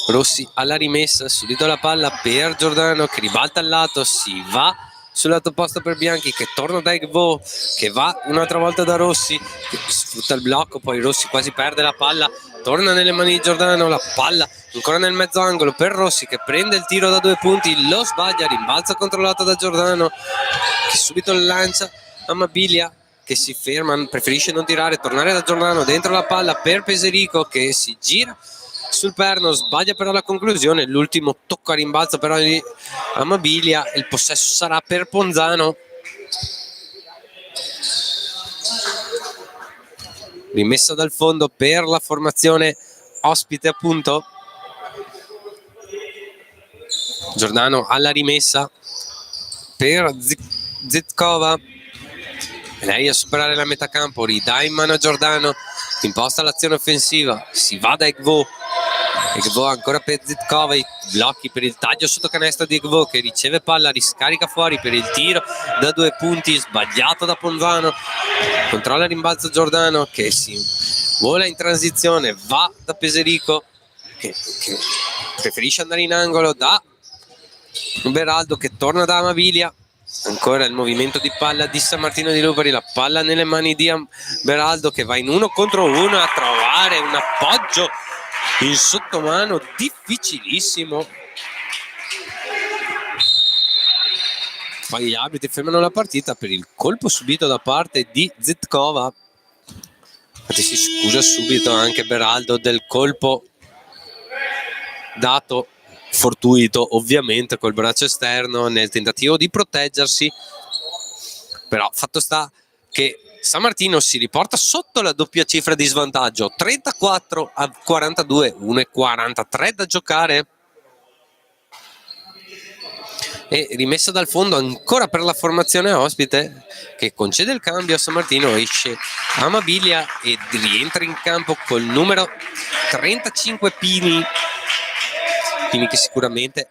Rossi alla rimessa, subito la palla per Giordano, che ribalta al lato, si va sul lato opposto per Bianchi, che torna da Egvo, che va un'altra volta da Rossi, che sfrutta il blocco, poi Rossi quasi perde la palla, torna nelle mani di Giordano, la palla ancora nel mezzo angolo per Rossi, che prende il tiro da 2 punti, lo sbaglia, rimbalzo controllato da Giordano, che subito lancia Amabilia, che si ferma, preferisce non tirare, tornare da Giordano, dentro la palla per Peserico, che si gira sul perno, sbaglia però la conclusione, l'ultimo tocco a rimbalzo però di Amabilia, il possesso sarà per Ponzano. Rimessa dal fondo per la formazione ospite, appunto. Giordano alla rimessa per Zitkova, lei a superare la metà campo, ridà in mano a Giordano, imposta l'azione offensiva, si va da Egvo ancora per Zitkova, i blocchi per il taglio sotto canestro di Egvo, che riceve palla, riscarica fuori per il tiro da 2 punti, sbagliato da Ponzano, controlla il rimbalzo Giordano, che si vola in transizione, va da Peserico, che preferisce andare in angolo, da Beraldo, che torna da Amabilia. Ancora il movimento di palla di San Martino di Luperi, la palla nelle mani di Beraldo, che va in 1 contro 1 a trovare un appoggio in sottomano difficilissimo Poi gli arbitri fermano la partita per il colpo subito da parte di Zitkova. Infatti si scusa subito anche Beraldo del colpo dato, fortuito ovviamente, col braccio esterno nel tentativo di proteggersi. Però fatto sta che San Martino si riporta sotto la doppia cifra di svantaggio, 34-42, 1:43 da giocare. E rimessa dal fondo ancora per la formazione ospite, che concede il cambio a San Martino. Esce Amabilia e rientra in campo col numero 35 Pini che sicuramente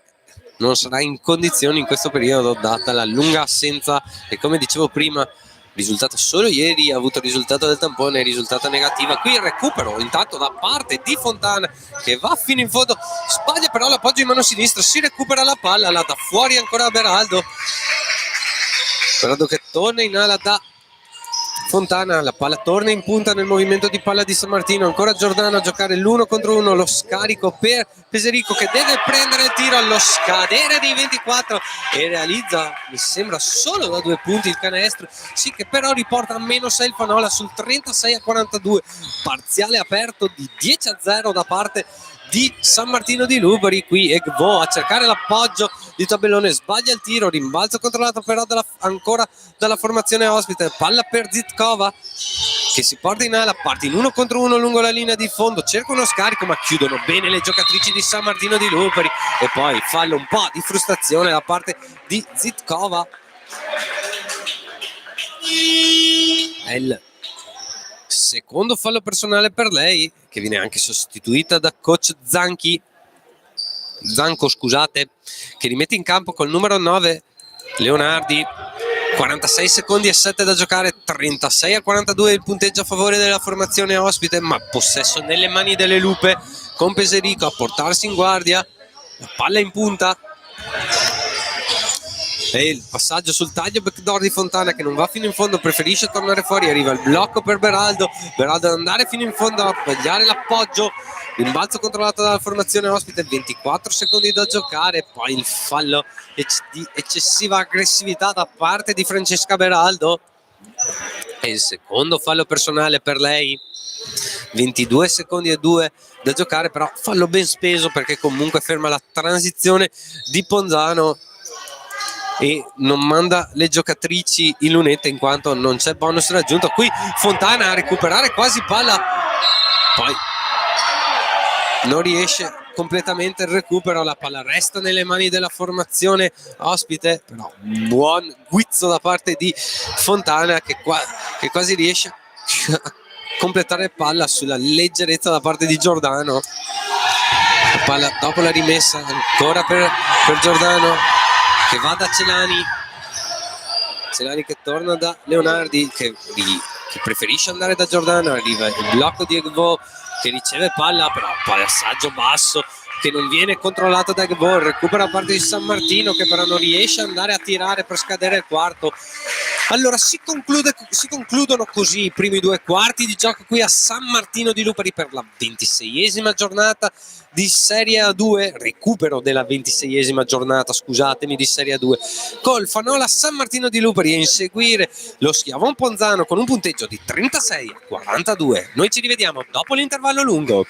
non sarà in condizioni in questo periodo data la lunga assenza e, come dicevo prima, risultato solo ieri, ha avuto il risultato del tampone, risultato negativa. Qui il recupero intanto da parte di Fontana, che va fino in fondo, sbaglia però l'appoggio in mano sinistra, si recupera la palla, la dà fuori ancora a Beraldo che torna in ala da Fontana, la palla torna in punta nel movimento di palla di San Martino, ancora Giordano a giocare l'1 contro 1, lo scarico per Peserico che deve prendere il tiro allo scadere dei 24 e realizza, mi sembra, solo da 2 punti il canestro, sì, che però riporta a meno 6 il Fanola sul 36-42, parziale aperto di 10-0 da parte di San Martino di Luberi. Qui Egbo a cercare l'appoggio di tabellone, sbaglia il tiro, rimbalzo controllato però ancora dalla formazione ospite, palla per Zitkova che si porta in ala, parte in 1 contro 1 lungo la linea di fondo, cerca uno scarico ma chiudono bene le giocatrici di San Martino di Luberi e poi fallo un po' di frustrazione da parte di Zitkova. È il secondo fallo personale per lei, che viene anche sostituita da coach Zanco, scusate, che rimette in campo col numero 9 Leonardi. 46 secondi e 7 da giocare, 36-42 il punteggio a favore della formazione ospite, ma possesso nelle mani delle Lupe, con Peserico a portarsi in guardia, la palla in punta e il passaggio sul taglio backdoor di Fontana, che non va fino in fondo, preferisce tornare fuori, arriva il blocco per Beraldo ad andare fino in fondo a tagliare l'appoggio, rimbalzo controllato dalla formazione ospite, 24 secondi da giocare, poi il fallo di eccessiva aggressività da parte di Francesca Beraldo e il secondo fallo personale per lei, 22 secondi e 2 da giocare, però fallo ben speso perché comunque ferma la transizione di Ponzano e non manda le giocatrici in lunetta in quanto non c'è bonus raggiunto. Qui Fontana a recuperare quasi palla, poi non riesce completamente il recupero, la palla resta nelle mani della formazione ospite, però buon guizzo da parte di Fontana che quasi riesce a completare palla sulla leggerezza da parte di Giordano. La palla dopo la rimessa ancora per Giordano, che va da Celani che torna da Leonardi, che preferisce andare da Giordano, arriva il blocco di Egbo che riceve palla, però poi assaggio basso che non viene controllato da Egbo, recupera parte di San Martino che però non riesce ad andare a tirare per scadere il quarto. Allora si concludono così i primi 2 quarti di gioco qui a San Martino di Lupari per la 26esima giornata di Serie A2, recupero della 26esima giornata, scusatemi, di Serie A2, col Fanola San Martino di Lupari a inseguire lo Schiavon Ponzano con un punteggio di 36-42. Noi ci rivediamo dopo l'intervallo lungo.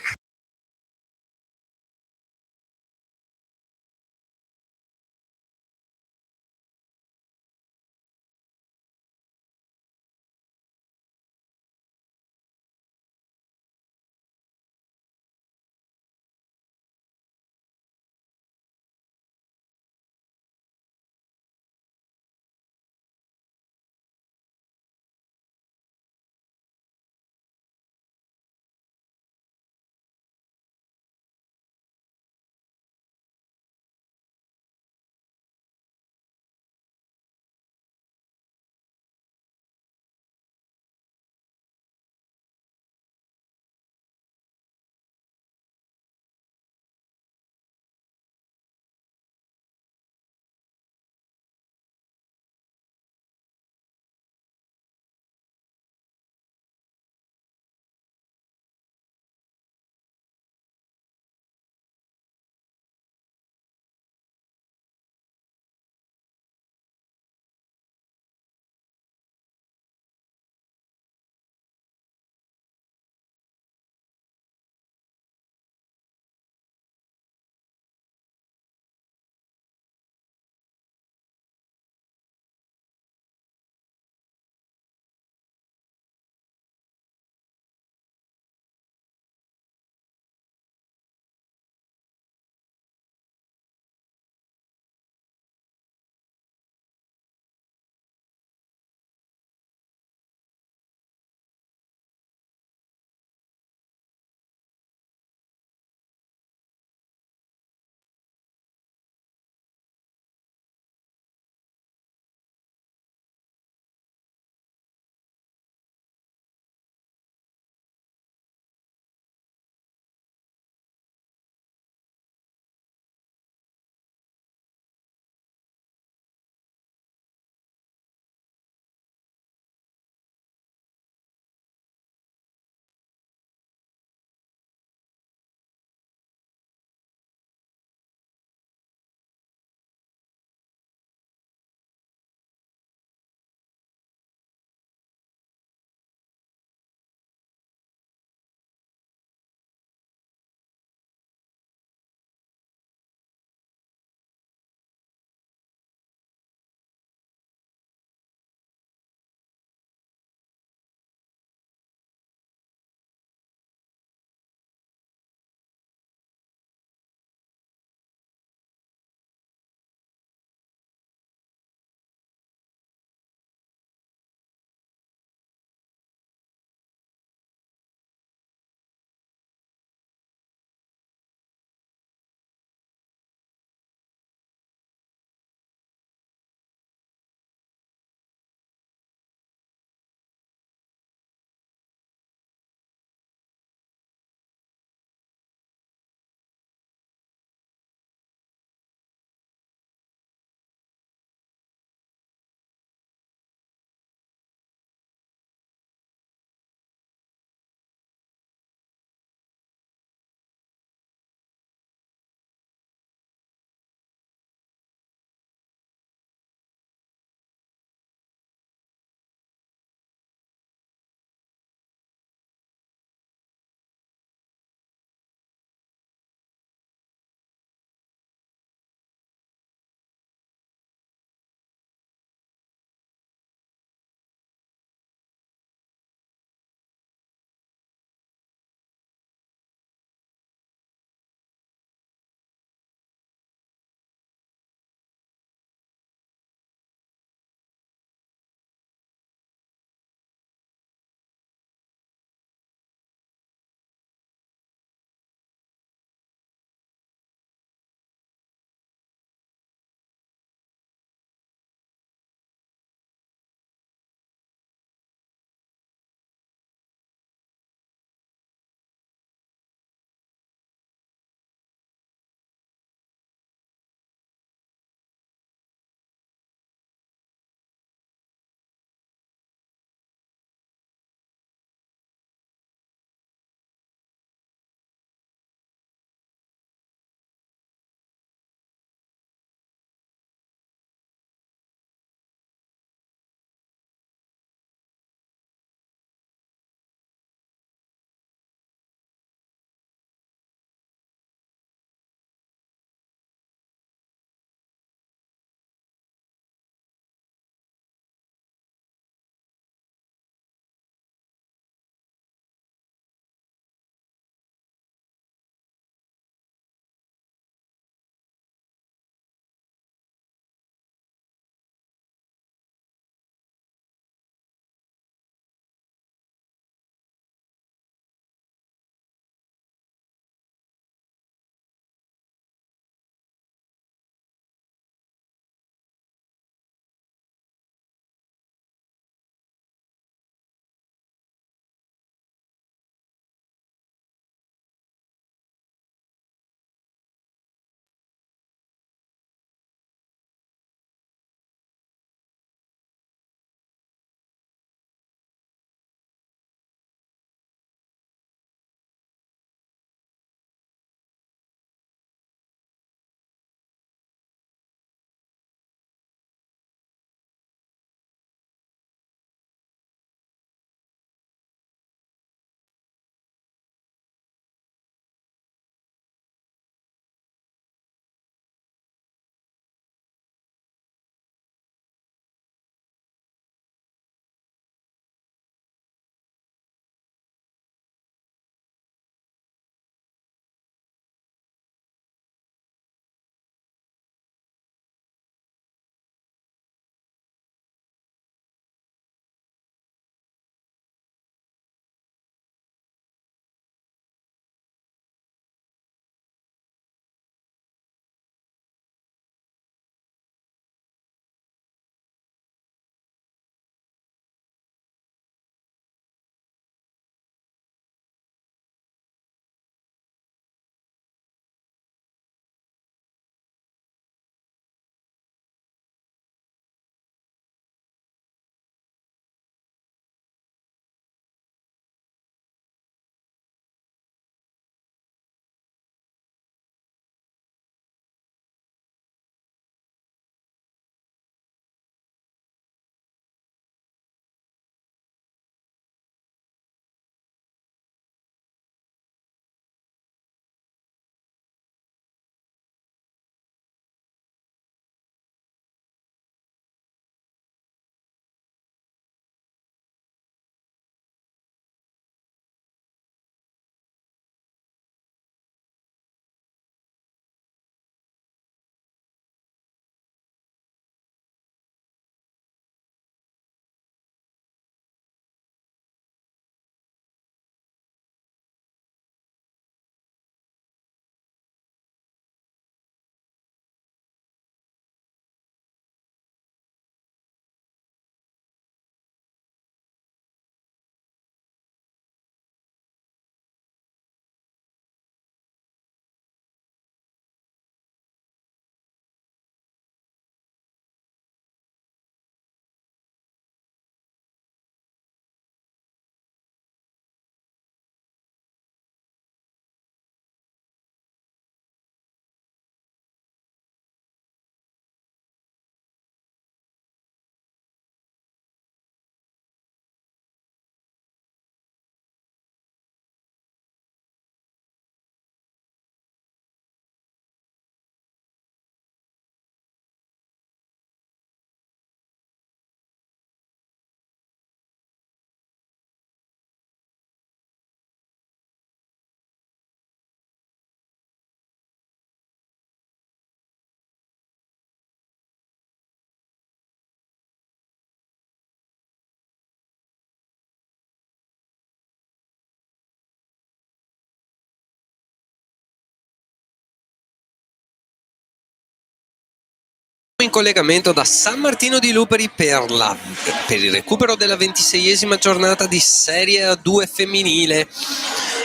In collegamento da San Martino di Luperi per il recupero della 26esima giornata di Serie A2 femminile.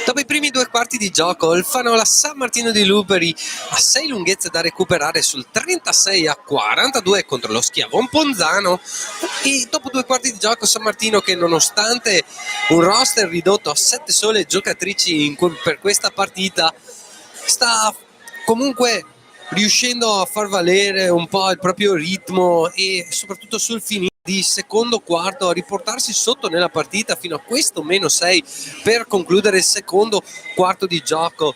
Dopo i primi 2 quarti di gioco, il Fanola San Martino di Luperi ha 6 lunghezze da recuperare sul 36-42 contro lo Schiavon Ponzano, e dopo 2 quarti di gioco San Martino, che nonostante un roster ridotto a 7 sole giocatrici per questa partita, sta comunque riuscendo a far valere un po' il proprio ritmo e soprattutto sul finire di secondo quarto a riportarsi sotto nella partita fino a questo -6 per concludere il secondo quarto di gioco.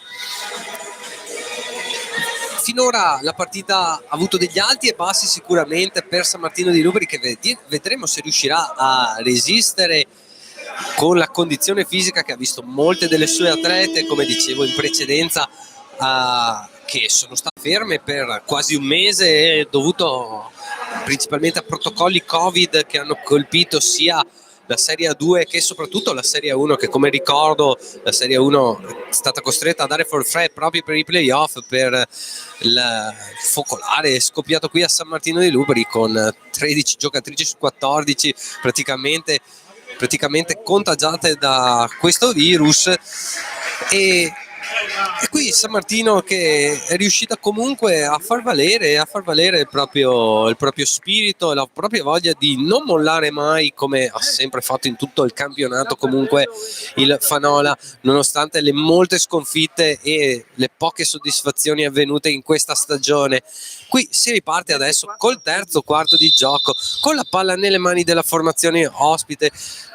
Finora la partita ha avuto degli alti e bassi sicuramente per San Martino di Luperi, che vedremo se riuscirà a resistere con la condizione fisica che ha visto molte delle sue atlete, come dicevo in precedenza, che sono state ferme per quasi un mese, dovuto principalmente a protocolli Covid che hanno colpito sia la Serie A2 che soprattutto la Serie A1, che come ricordo la Serie A1 è stata costretta a dare forfait proprio per i playoff per il focolare scoppiato qui a San Martino di Luperi, con 13 giocatrici su 14 praticamente contagiate da questo virus. E qui San Martino che è riuscita comunque a far valere il proprio spirito, la propria voglia di non mollare mai, come ha sempre fatto in tutto il campionato comunque il Fanola, nonostante le molte sconfitte e le poche soddisfazioni avvenute in questa stagione. Qui si riparte adesso col terzo quarto di gioco, con la palla nelle mani della formazione ospite.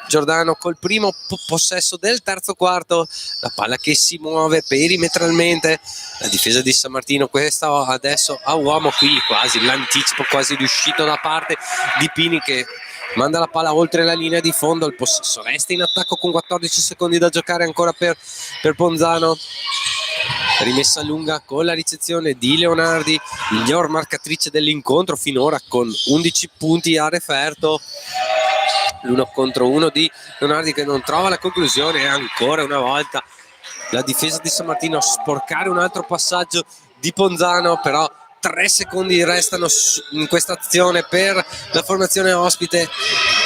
Giordano col primo possesso del terzo quarto, la palla che si muove perimetralmente, la difesa di San Martino, questa adesso a uomo, qui quasi l'anticipo quasi riuscito da parte di Pini, che manda la palla oltre la linea di fondo. Il possesso resta in attacco con 14 secondi da giocare ancora per Ponzano. Rimessa lunga con la ricezione di Leonardi, miglior marcatrice dell'incontro finora con 11 punti a referto. L'1 contro 1 di Leonardi che non trova la conclusione, e ancora una volta la difesa di San Martino a sporcare un altro passaggio di Ponzano, però 3 secondi restano in questa azione per la formazione ospite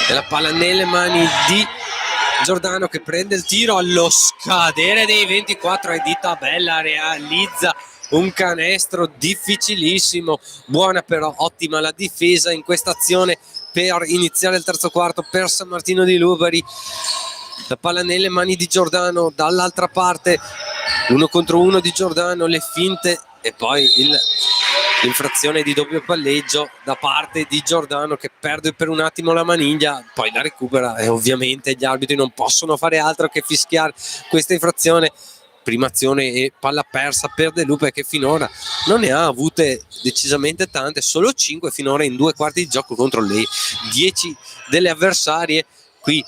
e la palla nelle mani di Giordano, che prende il tiro allo scadere dei 24 e di tabella realizza un canestro difficilissimo. Buona però ottima la difesa in questa azione per iniziare il terzo quarto per San Martino di Luperi. La palla nelle mani di Giordano, dall'altra parte l'1 contro 1 di Giordano, le finte e poi l'infrazione di doppio palleggio da parte di Giordano, che perde per un attimo la maniglia, poi la recupera e ovviamente gli arbitri non possono fare altro che fischiare questa infrazione. Prima azione e palla persa per De Lupe, che finora non ne ha avute decisamente tante, solo 5 finora in 2 quarti di gioco contro le 10 delle avversarie. Qui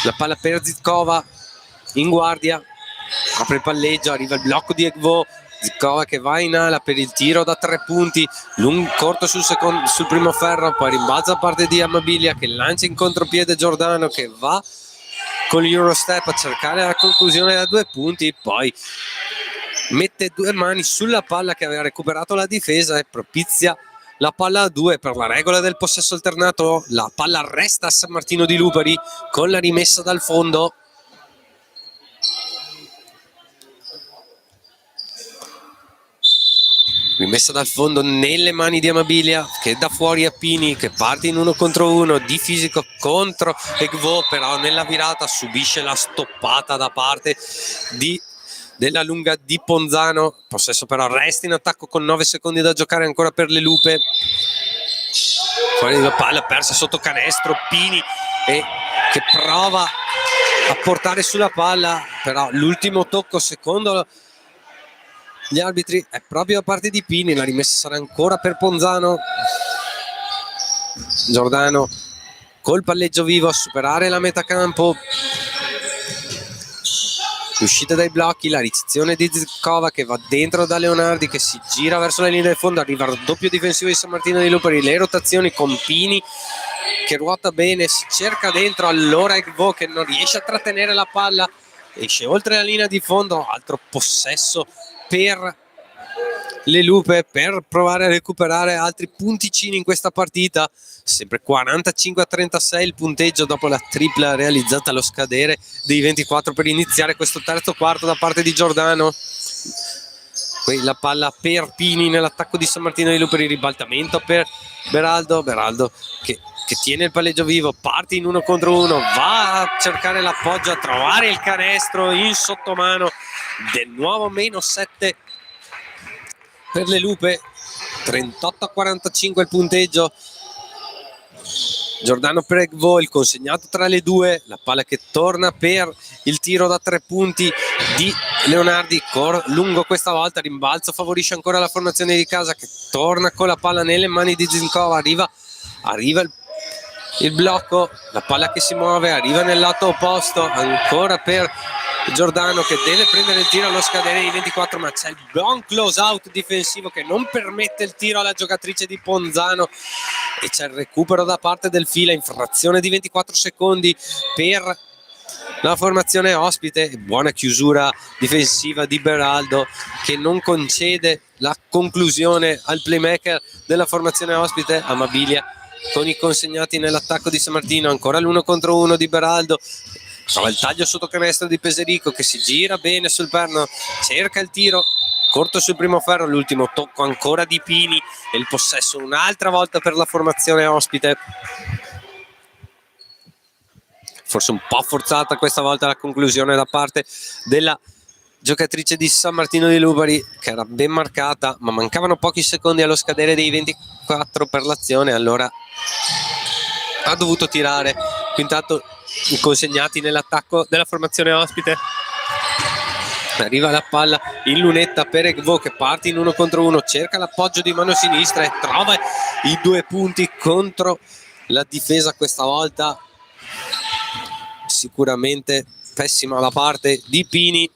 la palla per Zitkova in guardia, apre il palleggio, arriva il blocco di Egvo, Zitkova che va in ala per il tiro da 3 punti, corto sul primo ferro, poi rimbalza a parte di Amabilia che lancia in contropiede Giordano, che va con l'Eurostep a cercare la conclusione da 2 punti, poi mette 2 mani sulla palla che aveva recuperato la difesa e propizia la palla a 2 per la regola del possesso alternato. La palla resta a San Martino di Luperi con la rimessa dal fondo. Rimessa dal fondo nelle mani di Amabilia, che dà fuori a Pini, che parte in 1 contro 1 di fisico contro Egvo, però nella virata subisce la stoppata da parte della lunga di Ponzano. Possesso però resta in attacco con 9 secondi da giocare ancora per le Lupe. Fuori la palla persa sotto canestro, Pini che prova a portare sulla palla, però l'ultimo tocco secondo gli arbitri è proprio da parte di Pini. La rimessa sarà ancora per Ponzano. Giordano col palleggio vivo a superare la metà campo, uscita dai blocchi, la ricezione di Zitkova che va dentro da Leonardi, che si gira verso la linea del fondo, arriva il doppio difensivo di San Martino di Luperi, le rotazioni con Pini che ruota bene, si cerca dentro, allora Egvo che non riesce a trattenere la palla, esce oltre la linea di fondo. Altro possesso per le Lupe per provare a recuperare altri punticini in questa partita. Sempre 45-36 il punteggio dopo la tripla realizzata allo scadere dei 24 per iniziare questo terzo quarto da parte di Giordano. Qui la palla per Pini nell'attacco di San Martino di Lupe, il ribaltamento per Beraldo che tiene il palleggio vivo, parte in 1 contro 1, va a cercare l'appoggio, a trovare il canestro in sottomano, del nuovo -7 per le Lupe. 38-45 il punteggio. Giordano per Egvo, il consegnato tra le due, la palla che torna per il tiro da 3 punti di Leonardi, lungo questa volta, rimbalzo favorisce ancora la formazione di casa che torna con la palla nelle mani di Zinkova, arriva il blocco, la palla che si muove, arriva nel lato opposto, ancora per Giordano che deve prendere il tiro allo scadere di 24, ma c'è il buon close out difensivo che non permette il tiro alla giocatrice di Ponzano e c'è il recupero da parte del Fila in frazione di 24 secondi per la formazione ospite. Buona chiusura difensiva di Beraldo che non concede la conclusione al playmaker della formazione ospite. Amabilia con i consegnati nell'attacco di San Martino, ancora l'1 contro 1 di Beraldo, trova il taglio sotto canestro di Peserico che si gira bene sul perno, cerca il tiro corto sul primo ferro, l'ultimo tocco ancora di Pini e il possesso un'altra volta per la formazione ospite. Forse un po' forzata questa volta la conclusione da parte della giocatrice di San Martino di Lubari, che era ben marcata, ma mancavano pochi secondi allo scadere dei 24 per l'azione, allora ha dovuto tirare. Intanto i consegnati nell'attacco della formazione ospite, arriva la palla in lunetta per Egvo che parte in 1 contro 1, cerca l'appoggio di mano sinistra e trova i 2 punti contro la difesa questa volta. Sicuramente pessima la parte di Pini.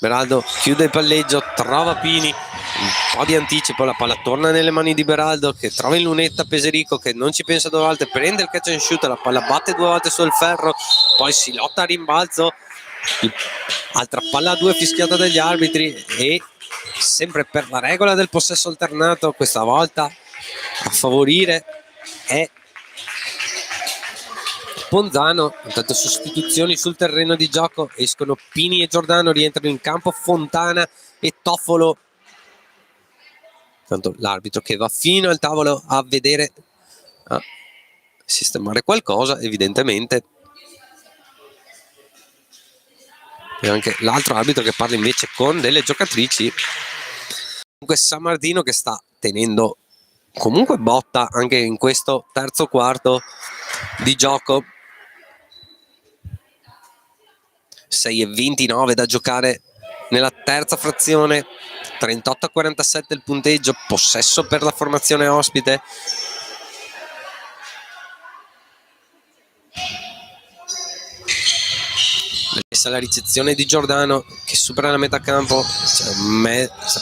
Beraldo chiude il palleggio, trova Pini, un po' di anticipo, la palla torna nelle mani di Beraldo che trova in lunetta Peserico che non ci pensa 2 volte, prende il catch and shoot, la palla batte 2 volte sul ferro, poi si lotta a rimbalzo, altra palla a 2 fischiata dagli arbitri e sempre per la regola del possesso alternato, questa volta a favorire è Ponzano. Intanto sostituzioni sul terreno di gioco, escono Pini e Giordano, rientrano in campo Fontana e Toffolo. Tanto l'arbitro che va fino al tavolo a vedere, a sistemare qualcosa evidentemente, e anche l'altro arbitro che parla invece con delle giocatrici. Comunque San Martino che sta tenendo comunque botta anche in questo terzo quarto di gioco. 6:29 da giocare nella terza frazione, 38-47 il punteggio, possesso per la formazione ospite. La ricezione di Giordano che supera la metà campo,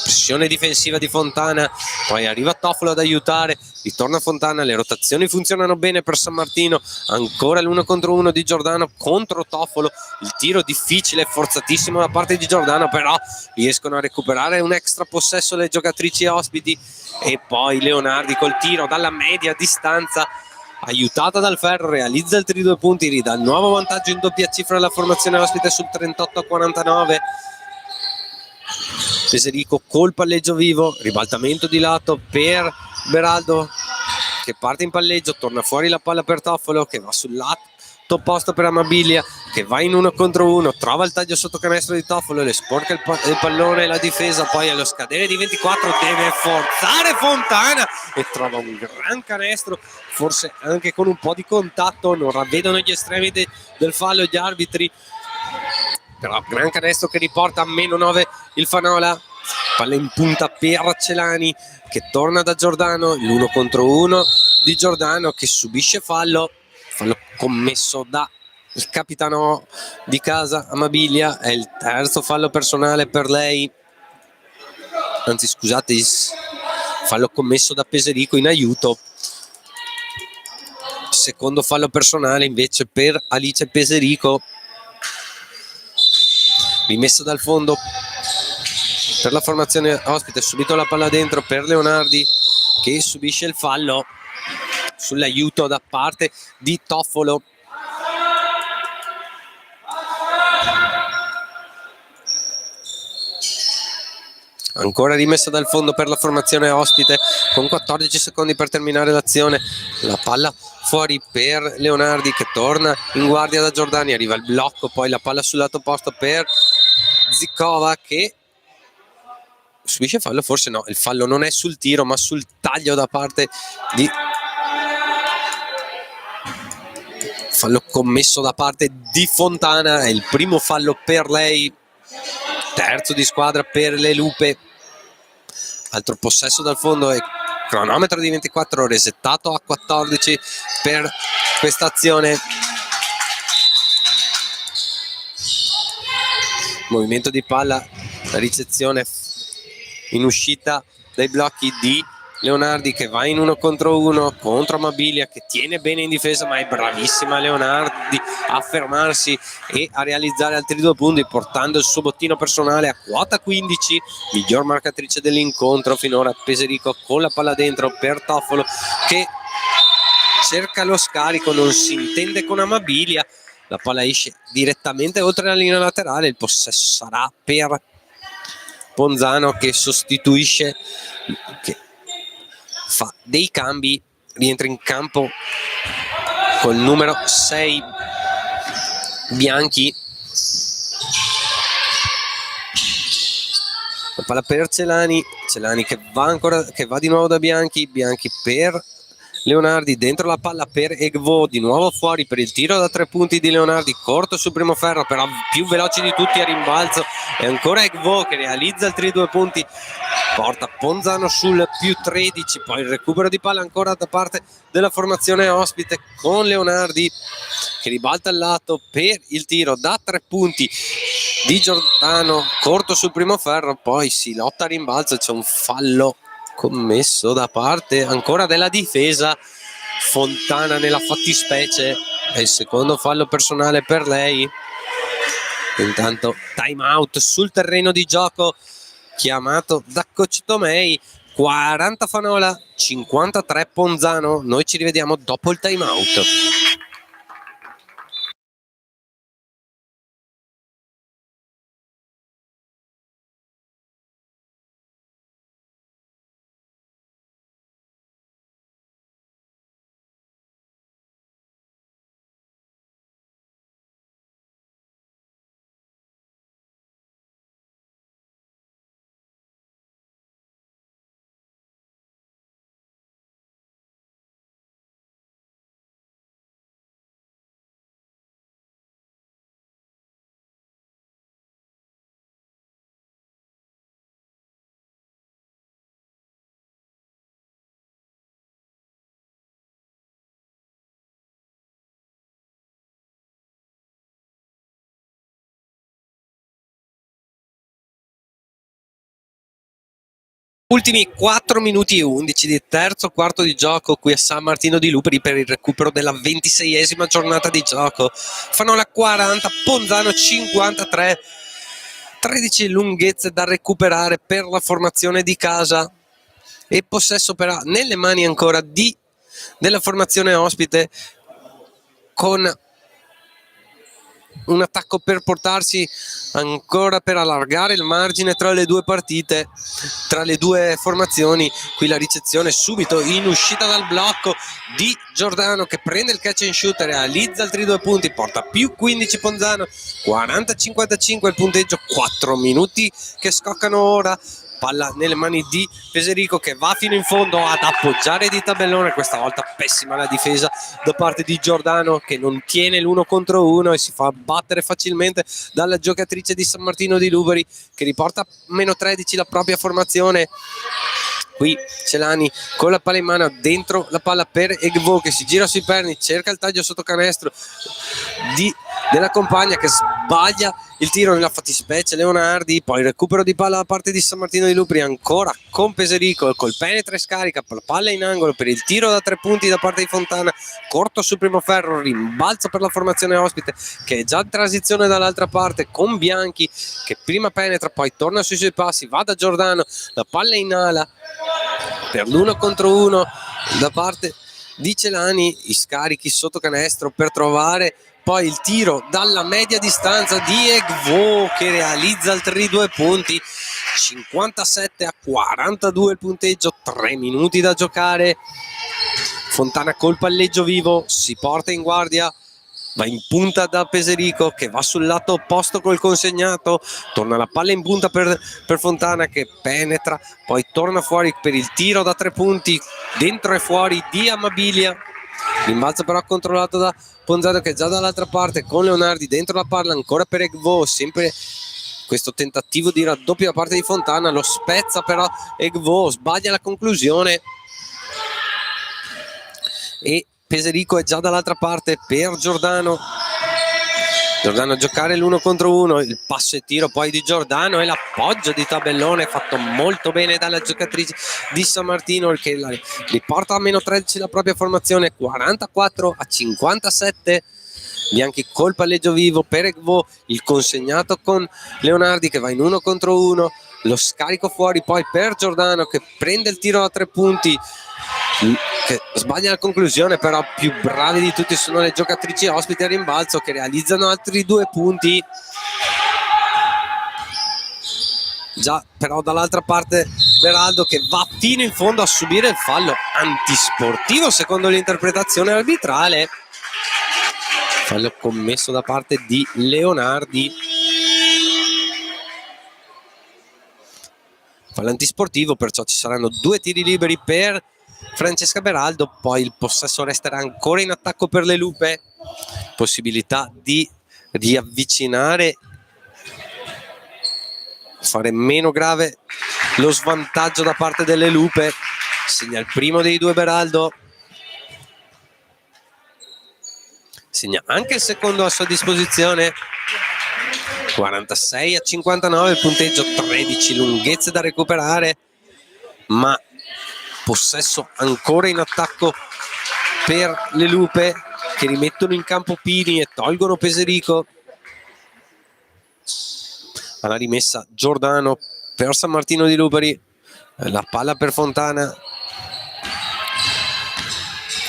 pressione difensiva di Fontana, poi arriva Toffolo ad aiutare, ritorna Fontana, le rotazioni funzionano bene per San Martino, ancora l'1 contro 1 di Giordano contro Toffolo, il tiro difficile, forzatissimo da parte di Giordano, però riescono a recuperare un extra possesso le giocatrici ospiti e poi Leonardi col tiro dalla media distanza, aiutata dal ferro, realizza altri 2 punti, ridà il nuovo vantaggio in doppia cifra alla formazione ospite sul 38-49. Peserico col palleggio vivo, ribaltamento di lato per Beraldo che parte in palleggio, torna fuori la palla per Toffolo che va sul lato opposto per Amabilia che va in 1 contro 1, trova il taglio sotto canestro di Toffolo, le sporca il pallone, la difesa poi allo scadere di 24 deve forzare Fontana e trova un gran canestro, forse anche con un po' di contatto, non ravvedono gli estremi del fallo gli arbitri, però gran canestro che riporta a -9 il Fanola. Palla in punta per Celani che torna da Giordano, l'1 contro 1 di Giordano che subisce fallo commesso da il capitano di casa Amabilia, è il terzo fallo personale per lei, anzi scusate, fallo commesso da Peserico in aiuto, secondo fallo personale invece per Alice Peserico. Rimessa dal fondo per la formazione ospite, subito la palla dentro per Leonardi che subisce il fallo sull'aiuto da parte di Toffolo. Ancora rimessa dal fondo per la formazione ospite con 14 secondi per terminare l'azione. La palla fuori per Leonardi che torna in guardia da Giordani, arriva il blocco, poi la palla sul lato opposto per Zikova che subisce fallo, forse no, il fallo non è sul tiro ma sul taglio da parte di... fallo commesso da parte di Fontana, è il primo fallo per lei, terzo di squadra per le Lupe. Altro possesso dal fondo e cronometro di 24 resettato a 14 per questa azione. Movimento di palla, ricezione in uscita dai blocchi di Leonardi che va in 1 contro 1 contro Amabilia che tiene bene in difesa, ma è bravissima Leonardi a fermarsi e a realizzare altri 2 punti portando il suo bottino personale a quota 15, miglior marcatrice dell'incontro finora. Peserico con la palla dentro per Toffolo che cerca lo scarico, non si intende con Amabilia, la palla esce direttamente oltre la linea laterale, il possesso sarà per Ponzano che sostituisce, che fa dei cambi, rientra in campo col numero 6 Bianchi. La palla per Celani che va di nuovo da Bianchi per Leonardi, dentro la palla per Egvo, di nuovo fuori per il tiro da 3 punti di Leonardi, corto sul primo ferro, però più veloce di tutti a rimbalzo, e ancora Egvo che realizza altri 2 punti, porta Ponzano sul più 13, poi il recupero di palla ancora da parte della formazione ospite con Leonardi che ribalta il lato per il tiro da 3 punti di Giordano, corto sul primo ferro, poi si lotta a rimbalzo, c'è un fallo commesso da parte ancora della difesa. Fontana nella fattispecie, è il secondo fallo personale per lei. Intanto time out sul terreno di gioco chiamato da coach Tomei. 40 Fanola, 53 Ponzano. Noi ci rivediamo dopo il time out. Ultimi 4 minuti e 11 di terzo quarto di gioco qui a San Martino di Luperi per il recupero della 26esima giornata di gioco. Fanola 40, Ponzano 53, 13 lunghezze da recuperare per la formazione di casa e possesso però nelle mani ancora della formazione ospite, con un attacco per portarsi ancora, per allargare il margine tra le due partite, tra le due formazioni. Qui la ricezione subito in uscita dal blocco di Giordano che prende il catch and shoot, realizza altri 2 punti, porta più 15 Ponzano, 40-55 il punteggio, 4 minuti che scoccano ora. Palla nelle mani di Peserico che va fino in fondo ad appoggiare di tabellone, questa volta pessima la difesa da parte di Giordano che non tiene l'1 contro 1 e si fa battere facilmente dalla giocatrice di San Martino di Luperi che riporta a meno 13 la propria formazione. Qui Celani con la palla in mano, dentro la palla per Egvo che si gira sui perni, cerca il taglio sotto canestro della compagna che sbaglia il tiro nella fattispecie Leonardi, poi il recupero di palla da parte di San Martino di Lupri ancora con Peserico, col penetra e scarica, la palla in angolo per il tiro da 3 punti da parte di Fontana, corto sul primo ferro, rimbalzo per la formazione ospite che è già in transizione dall'altra parte con Bianchi che prima penetra, poi torna sui suoi passi, va da Giordano, la palla in ala per l'1 contro 1 da parte di Celani, i scarichi sotto canestro per trovare poi il tiro dalla media distanza di Egvo che realizza altri 2 punti. 57-42 il punteggio, 3 minuti da giocare. Fontana col palleggio vivo, si porta in guardia, va in punta da Peserico che va sul lato opposto col consegnato, torna la palla in punta per Fontana che penetra, poi torna fuori per il tiro da 3 punti, dentro e fuori di Amabilia. Rimbalzo però controllato da Ponzato che è già dall'altra parte con Leonardi, dentro la palla ancora per Egvo, sempre questo tentativo di raddoppio da parte di Fontana, lo spezza però Egvo, sbaglia la conclusione e Peserico è già dall'altra parte per Giordano a giocare l'1 contro 1, il passo e tiro poi di Giordano e l'appoggio di tabellone fatto molto bene dalla giocatrice di San Martino che li porta a meno 13 la propria formazione, 44-57. Bianchi col palleggio vivo per Egvo, il consegnato con Leonardi che va in 1 contro 1, lo scarico fuori poi per Giordano che prende il tiro da 3 punti che sbaglia la conclusione, però più bravi di tutti sono le giocatrici ospiti a rimbalzo che realizzano altri 2 punti. Già però dall'altra parte Beraldo che va fino in fondo a subire il fallo antisportivo secondo l'interpretazione arbitrale, fallo commesso da parte di Leonardi, fallo antisportivo, perciò ci saranno 2 tiri liberi per Francesca Beraldo, poi il possesso resterà ancora in attacco per le Lupe, possibilità di riavvicinare, fare meno grave lo svantaggio da parte delle Lupe. Segna il primo dei 2 Beraldo, segna anche il secondo a sua disposizione, 46-59 il punteggio, 13 lunghezze da recuperare, ma possesso ancora in attacco per le Lupe che rimettono in campo Pini e tolgono Peserico. Alla rimessa Giordano per San Martino di Lupari, la palla per Fontana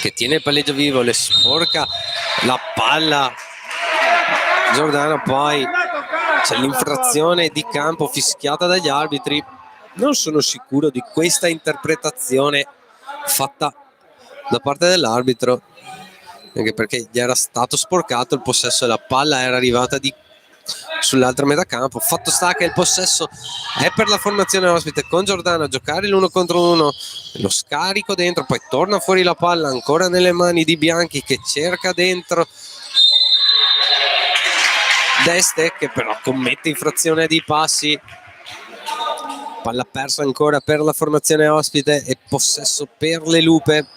che tiene il palleggio vivo, le sporca la palla Giordano, poi c'è l'infrazione di campo fischiata dagli arbitri. Non sono sicuro di questa interpretazione fatta da parte dell'arbitro, anche perché gli era stato sporcato il possesso e la palla era arrivata sull'altra metà campo. Fatto sta che il possesso è per la formazione ospite con Giordano a giocare l'1 contro 1, lo scarico dentro, poi torna fuori la palla ancora nelle mani di Bianchi che cerca dentro Deste che però commette infrazione di passi, palla persa ancora per la formazione ospite e possesso per le Lupe.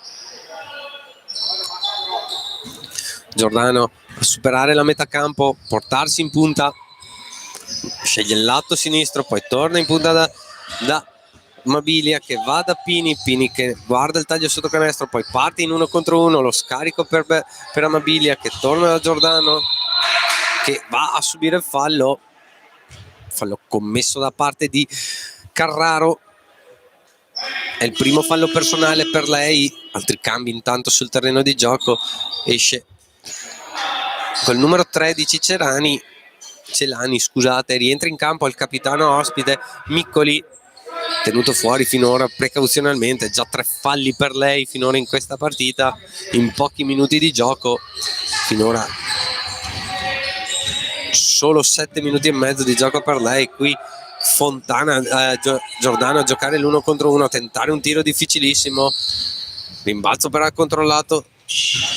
Giordano a superare la metà campo, portarsi in punta, sceglie il lato sinistro, poi torna in punta da Amabilia che va da Pini che guarda il taglio sotto canestro, poi parte in 1 contro 1, lo scarico per Amabilia che torna da Giordano che va a subire il fallo commesso da parte di Carraro, è il primo fallo personale per lei. Altri cambi intanto sul terreno di gioco, esce col numero 13 Celani, rientra in campo il capitano ospite Miccoli, tenuto fuori finora precauzionalmente, già 3 falli per lei finora in questa partita in pochi minuti di gioco, finora solo 7 minuti e mezzo di gioco per lei. Qui Giordano a giocare l'1 contro 1, a tentare un tiro difficilissimo, rimbalzo però controllato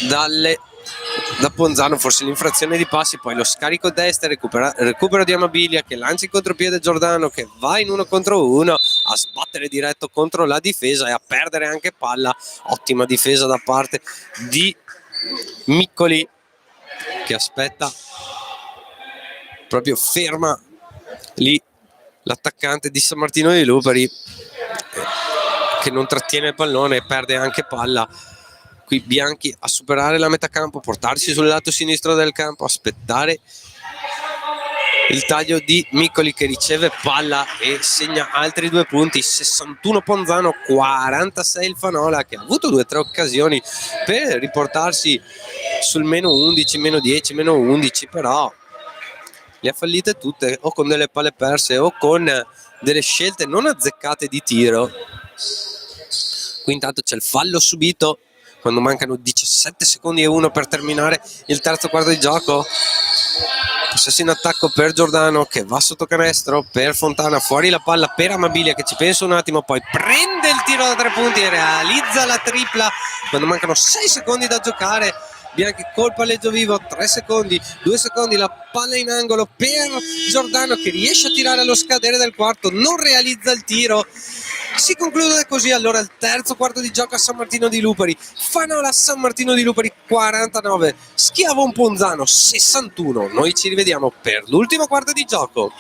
da Ponzano, forse l'infrazione di passi, poi lo scarico destra, recupero di Amabilia che lancia in contropiede Giordano che va in 1 contro 1 a sbattere diretto contro la difesa e a perdere anche palla. Ottima difesa da parte di Miccoli che aspetta proprio ferma lì l'attaccante di San Martino di Lupari, che non trattiene il pallone e perde anche palla. Qui Bianchi a superare la metà campo, portarsi sul lato sinistro del campo, aspettare il taglio di Miccoli, che riceve palla e segna altri 2 punti. 61 Ponzano, 46 il Fanola, che ha avuto 2 o 3 occasioni per riportarsi sul meno 11, meno 10, meno 11, però le ha fallite tutte, o con delle palle perse o con delle scelte non azzeccate di tiro. Qui intanto c'è il fallo subito quando mancano 17 secondi e 1 per terminare il terzo quarto di gioco. Possesso in attacco per Giordano, che va sotto canestro per Fontana, fuori la palla per Amabilia, che ci pensa un attimo, poi prende il tiro da 3 punti e realizza la tripla quando mancano 6 secondi da giocare. Bianchi col palleggio vivo, 3 secondi, 2 secondi, la palla in angolo per Giordano, che riesce a tirare allo scadere del quarto, non realizza il tiro. Si conclude così allora il terzo quarto di gioco a San Martino di Lupari. Fanola San Martino di Lupari 49, Schiavon Ponzano 61. Noi ci rivediamo per l'ultimo quarto di gioco.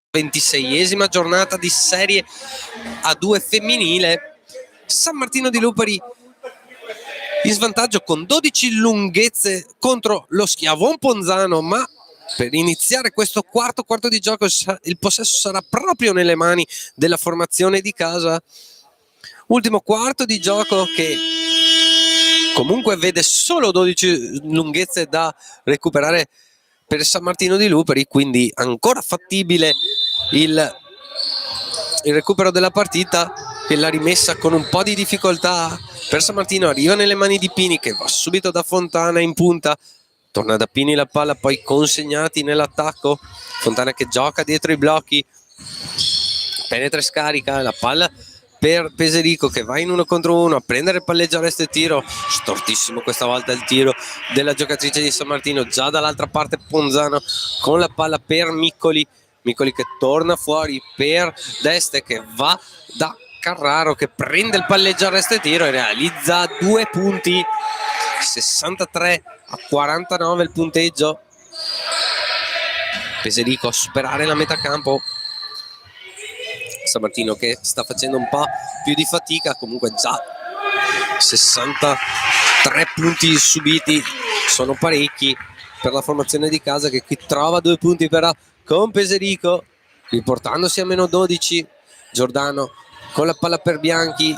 Ventiseiesima giornata di Serie A2 femminile. San Martino di Lupari in svantaggio con 12 lunghezze contro lo Schiavon Ponzano, ma per iniziare questo quarto di gioco il possesso sarà proprio nelle mani della formazione di casa. Ultimo quarto di gioco che comunque vede solo 12 lunghezze da recuperare per San Martino di Lupari, quindi ancora fattibile il recupero della partita, che l'ha rimessa con un po' di difficoltà per San Martino. Arriva nelle mani di Pini, che va subito da Fontana in punta, torna da Pini la palla, poi consegnati nell'attacco. Fontana che gioca dietro i blocchi, penetra e scarica la palla per Peserico, che va in 1 contro 1 a prendere il palleggio, arresto e tiro. Stortissimo questa volta il tiro della giocatrice di San Martino. Già dall'altra parte Ponzano con la palla per Miccoli che torna fuori per Deste, che va da Carraro, che prende il palleggio, arresto e tiro e realizza 2 punti. 63-49 il punteggio. Peserico a superare la metà campo. San Martino che sta facendo un po' più di fatica, comunque già 63 punti subiti sono parecchi per la formazione di casa, che qui trova 2 punti però con Peserico, riportandosi a meno 12. Giordano con la palla per Bianchi,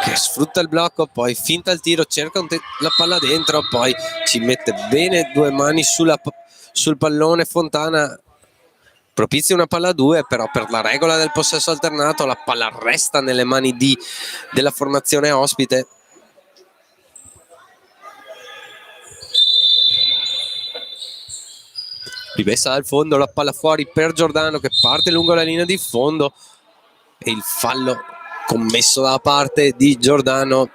che sfrutta il blocco, poi finta il tiro, cerca la palla dentro, poi ci mette bene 2 mani sul pallone. Fontana propizia una palla a 2, però per la regola del possesso alternato la palla resta nelle mani della formazione ospite. Rimessa dal fondo, la palla fuori per Giordano, che parte lungo la linea di fondo, e il fallo commesso da parte di Giordano.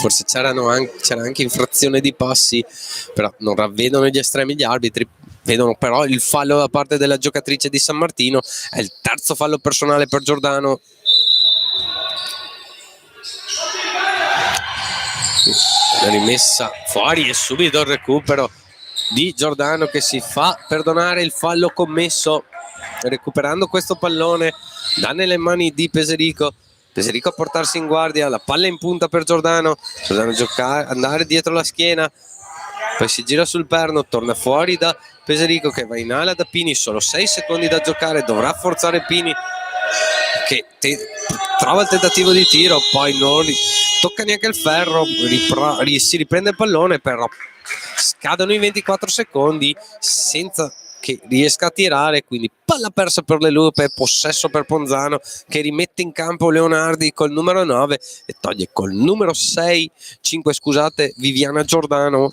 Forse c'era anche infrazione di passi, però non ravvedono gli estremi gli arbitri. Vedono però il fallo da parte della giocatrice di San Martino, è il terzo fallo personale per Giordano. La rimessa fuori e subito il recupero di Giordano che si fa perdonare il fallo commesso, recuperando questo pallone, dà nelle mani di Peserico. Peserico a portarsi in guardia, la palla in punta per Giordano, andare dietro la schiena, poi si gira sul perno, torna fuori da Peserico che va in ala da Pini, solo 6 secondi da giocare, dovrà forzare Pini che trova il tentativo di tiro, poi non tocca neanche il ferro, si riprende il pallone, però scadono i 24 secondi senza che riesca a tirare, quindi palla persa per le Lupe, possesso per Ponzano che rimette in campo Leonardi col numero 9 e toglie col numero 5 scusate, Viviana Giordano.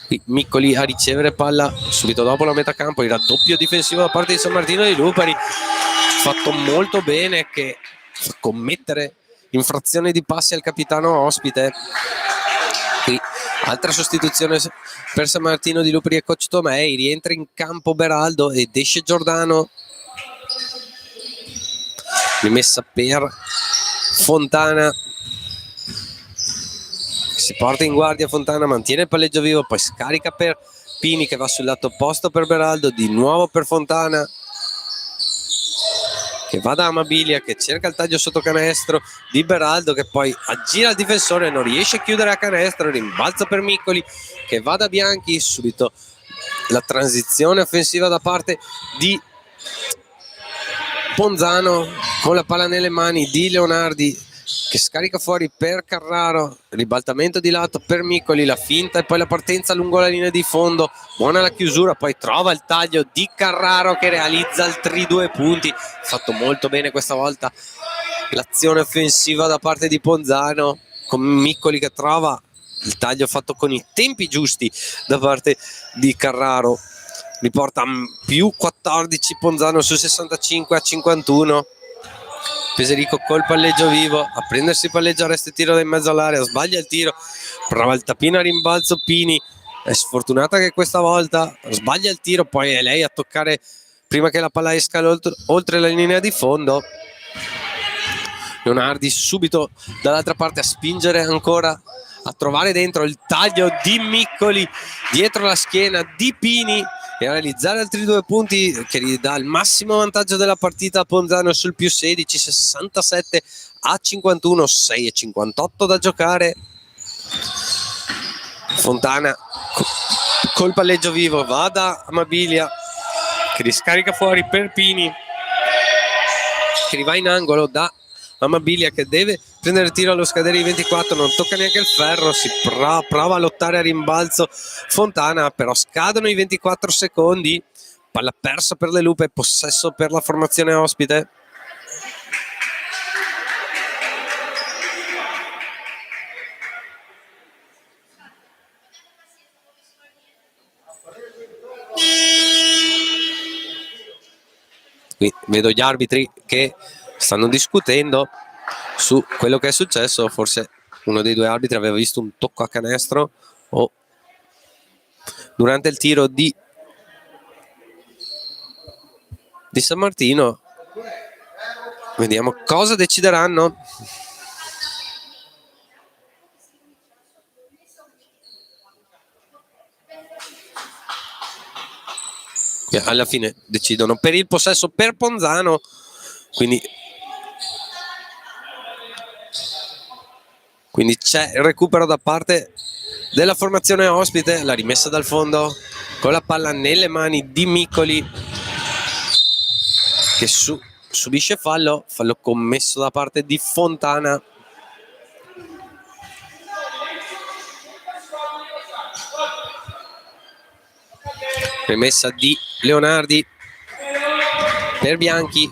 Qui Miccoli a ricevere palla subito dopo la metà campo, il raddoppio difensivo da parte di San Martino di Lupari, fatto molto bene, che fa commettere infrazione di passi al capitano ospite. Qui altra sostituzione per San Martino di Lupari e coach Tomei, rientra in campo Beraldo ed esce Giordano, rimessa per Fontana, si porta in guardia Fontana, mantiene il palleggio vivo, poi scarica per Pini che va sul lato opposto per Beraldo, di nuovo per Fontana che va da Amabilia che cerca il taglio sotto canestro di Beraldo che poi aggira il difensore, non riesce a chiudere a canestro, rimbalza per Miccoli che va da Bianchi, subito la transizione offensiva da parte di Ponzano con la palla nelle mani di Leonardi che scarica fuori per Carraro, ribaltamento di lato per Miccoli, la finta e poi la partenza lungo la linea di fondo, buona la chiusura, poi trova il taglio di Carraro che realizza altri 2 punti, fatto molto bene questa volta l'azione offensiva da parte di Ponzano, con Miccoli che trova il taglio fatto con i tempi giusti da parte di Carraro, riporta più 14 Ponzano su 65 a 51. Peserico col palleggio vivo, a prendersi il palleggio, arresto e tiro da in mezzo all'area, sbaglia il tiro, prova il tapino a rimbalzo Pini, è sfortunata che questa volta sbaglia il tiro, poi è lei a toccare prima che la palla esca oltre la linea di fondo. Leonardi subito dall'altra parte a spingere ancora, a trovare dentro il taglio di Miccoli dietro la schiena di Pini e a realizzare altri 2 punti che gli dà il massimo vantaggio della partita a Ponzano sul più 16, 67 a 51, 6 e 58 da giocare. Fontana col palleggio vivo va da Amabilia che riscarica fuori per Pini che va in angolo da Amabilia che deve prendere il tiro allo scadere i 24, non tocca neanche il ferro, si prova a lottare a rimbalzo Fontana, però scadono i 24 secondi, palla persa per le Lupe, possesso per la formazione ospite. Qui vedo gli arbitri che stanno discutendo su quello che è successo, forse uno dei 2 arbitri aveva visto un tocco a canestro o durante il tiro di San Martino. Vediamo cosa decideranno. Alla fine decidono per il possesso per Ponzano, quindi c'è il recupero da parte della formazione ospite, la rimessa dal fondo con la palla nelle mani di Miccoli che subisce fallo commesso da parte di Fontana. Rimessa di Leonardi per Bianchi,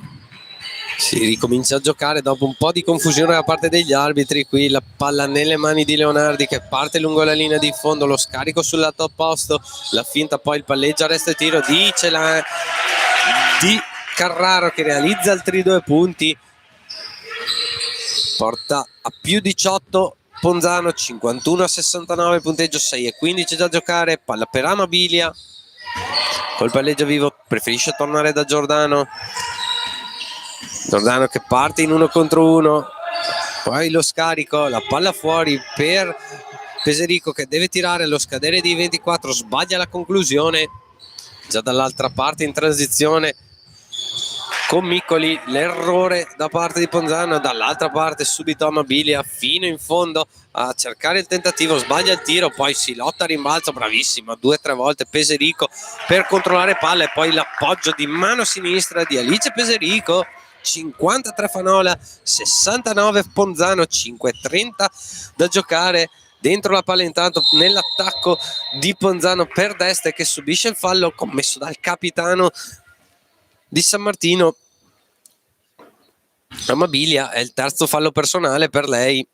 si ricomincia a giocare dopo un po' di confusione da parte degli arbitri. Qui la palla nelle mani di Leonardi che parte lungo la linea di fondo, lo scarico sul lato opposto, la finta, poi il palleggio, arresto e tiro di Carraro che realizza altri 2 punti, porta a più 18 Ponzano, 51-69 punteggio, 6-15 da giocare, palla per Amabilia, col palleggio vivo preferisce tornare da Giordano che parte in 1 contro 1, poi lo scarico, la palla fuori per Peserico che deve tirare allo scadere di 24, sbaglia la conclusione, già dall'altra parte in transizione con Miccoli, l'errore da parte di Ponzano, dall'altra parte subito Amabilia fino in fondo a cercare il tentativo, sbaglia il tiro, poi si lotta a rimbalzo, bravissima 2 o 3 volte Peserico per controllare palla e poi l'appoggio di mano sinistra di Alice Peserico, 53 Fanola, 69 Ponzano, 5:30 da giocare. Dentro la palla intanto nell'attacco di Ponzano per destra che subisce il fallo commesso dal capitano di San Martino. Amabilia è il terzo fallo personale per lei.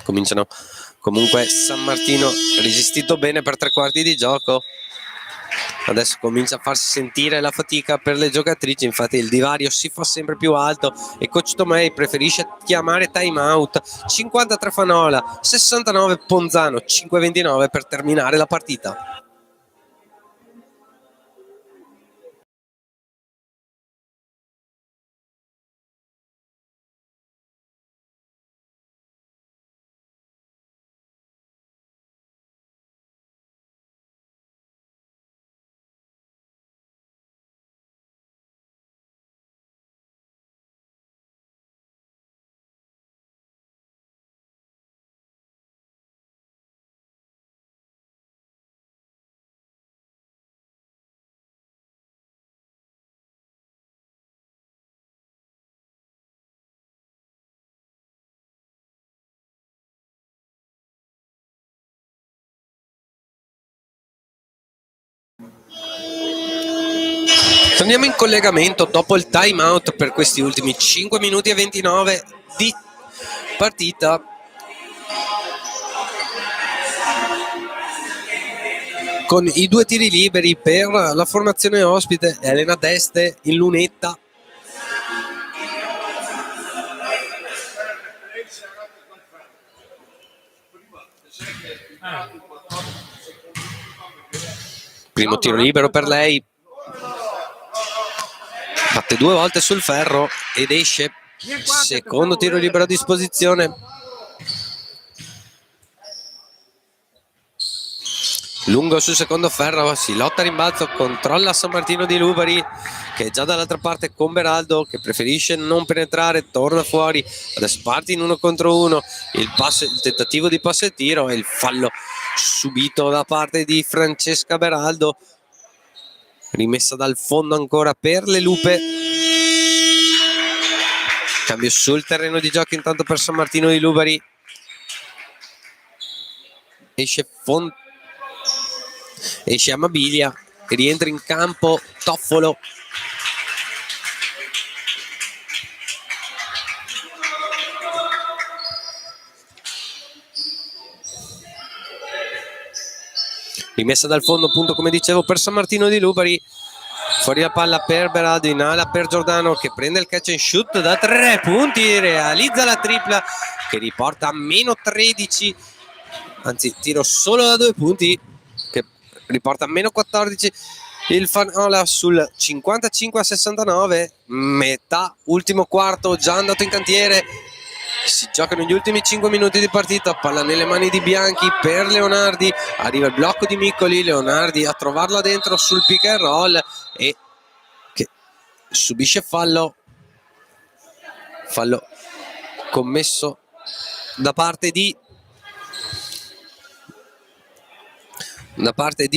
Cominciano comunque San Martino resistito bene per 3/4 di gioco. Adesso comincia a farsi sentire la fatica per le giocatrici, infatti il divario si fa sempre più alto e coach Tomei preferisce chiamare time out. 53 Fanola, 69 Ponzano, 5:29 per terminare la partita. Torniamo in collegamento dopo il time out per questi ultimi 5 minuti e 29 di partita. Con i 2 tiri liberi per la formazione ospite, Elena Deste in lunetta. Primo tiro libero per lei. Batte 2 volte sul ferro ed esce. Secondo tiro libero a disposizione. Lungo sul secondo ferro, si lotta a rimbalzo, controlla San Martino di Lubari che è già dall'altra parte con Beraldo che preferisce non penetrare, torna fuori, adesso parte in 1 contro 1, il tentativo di passo e tiro e il fallo subito da parte di Francesca Beraldo, rimessa dal fondo ancora per le Lupe. Cambio sul terreno di gioco intanto per San Martino di Lubari, esce Amabilia, rientra in campo Toffolo. Rimessa dal fondo appunto come dicevo per San Martino di Lubari, fuori la palla per Beraldo, in ala per Giordano che prende il catch and shoot da 3 punti, realizza la tripla che riporta a meno 13, anzi tiro solo da 2 punti che riporta a meno 14 il Fanola sul 55-69, metà ultimo quarto già andato in cantiere. Si giocano gli ultimi 5 minuti di partita, palla nelle mani di Bianchi per Leonardi, arriva il blocco di Miccoli, Leonardi a trovarla dentro sul pick and roll e che subisce fallo commesso da parte di